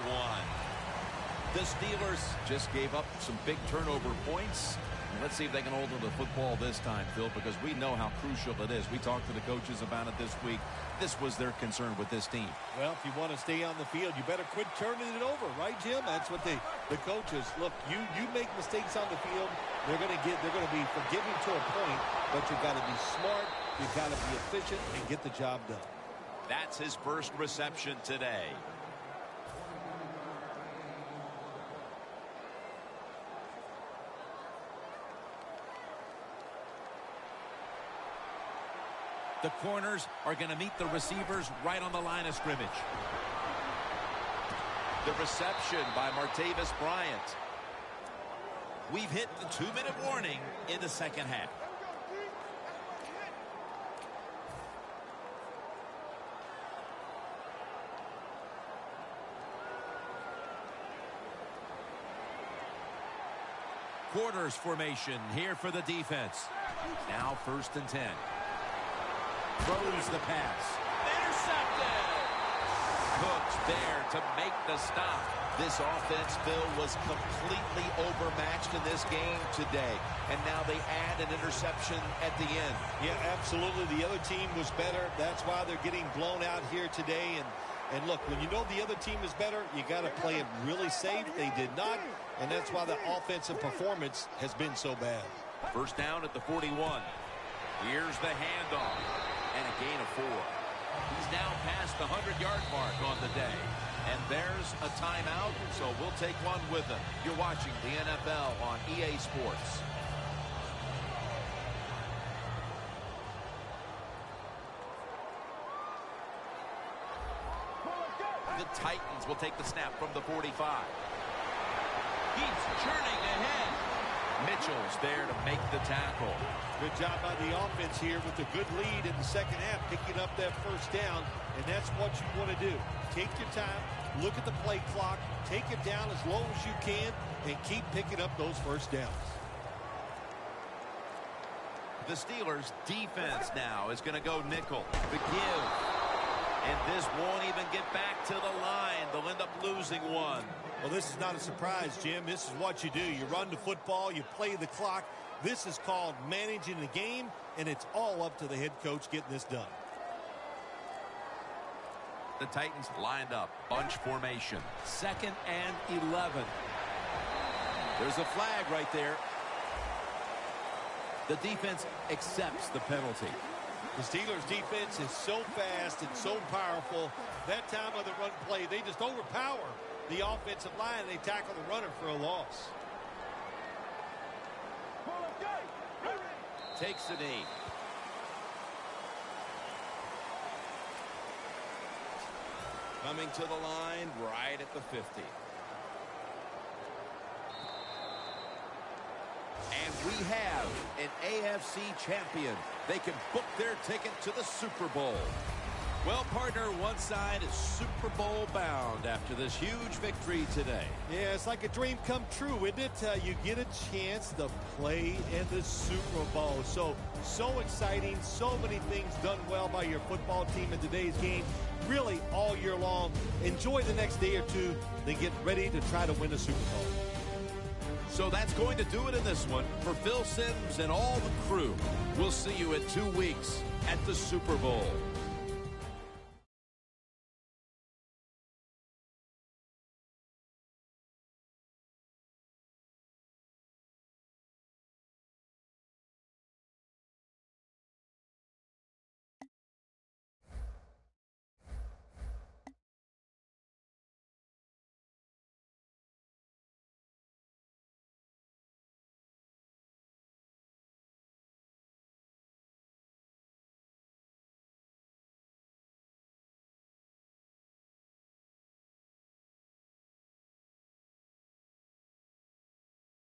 The Steelers just gave up some big turnover points. Let's see if they can hold on to the football this time, Phil, because we know how crucial it is. We talked to the coaches about it this week. This was their concern with this team. Well, if you want to stay on the field, you better quit turning it over, right, Jim? That's what the coaches look. You make mistakes on the field, they're going to be forgiving to a point, but you've got to be smart, you've got to be efficient, and get the job done. That's his first reception today. The corners are going to meet the receivers right on the line of scrimmage. The reception by Martavis Bryant. We've hit the 2-minute warning in the second half. Quarters formation here for the defense. Now 1st and 10. Throws the pass. Intercepted! Cooks there to make the stop. This offense, Phil, was completely overmatched in this game today. And now they add an interception at the end. Yeah, absolutely. The other team was better. That's why they're getting blown out here today. And look, when you know the other team is better, you got to play it really safe. They did not. And that's why the offensive performance has been so bad. 1st down at the 41. Here's the handoff. And a gain of 4. He's now past the 100-yard mark on the day. And there's a timeout, so we'll take one with them. You're watching the NFL on EA Sports. The Titans will take the snap from the 45. He's churning ahead. Mitchell's there to make the tackle. Good job by the offense here with a good lead in the second half, picking up that 1st down, and that's what you want to do. Take your time, look at the play clock, take it down as low as you can, and keep picking up those 1st downs. The Steelers' defense now is going to go nickel. The give. And this won't even get back to the line. They'll end up losing one. Well, this is not a surprise, Jim. This is what you do. You run the football, you play the clock. This is called managing the game, and it's all up to the head coach getting this done. The Titans lined up. Bunch formation. 2nd and 11. There's a flag right there. The defense accepts the penalty. The Steelers' defense is so fast and so powerful. That time of the run play, they just overpower the offensive line. They tackle the runner for a loss. Takes a knee. Coming to the line right at the 50. And we have an AFC champion. They can book their ticket to the Super Bowl. Well, partner, one side is Super Bowl bound after this huge victory today. Yeah, it's like a dream come true, isn't it? You get a chance to play in the Super Bowl. So exciting. So many things done well by your football team in today's game. Really all year long. Enjoy the next day or two. Then get ready to try to win the Super Bowl. So that's going to do it in this one. For Phil Simms and all the crew, we'll see you in 2 weeks at the Super Bowl.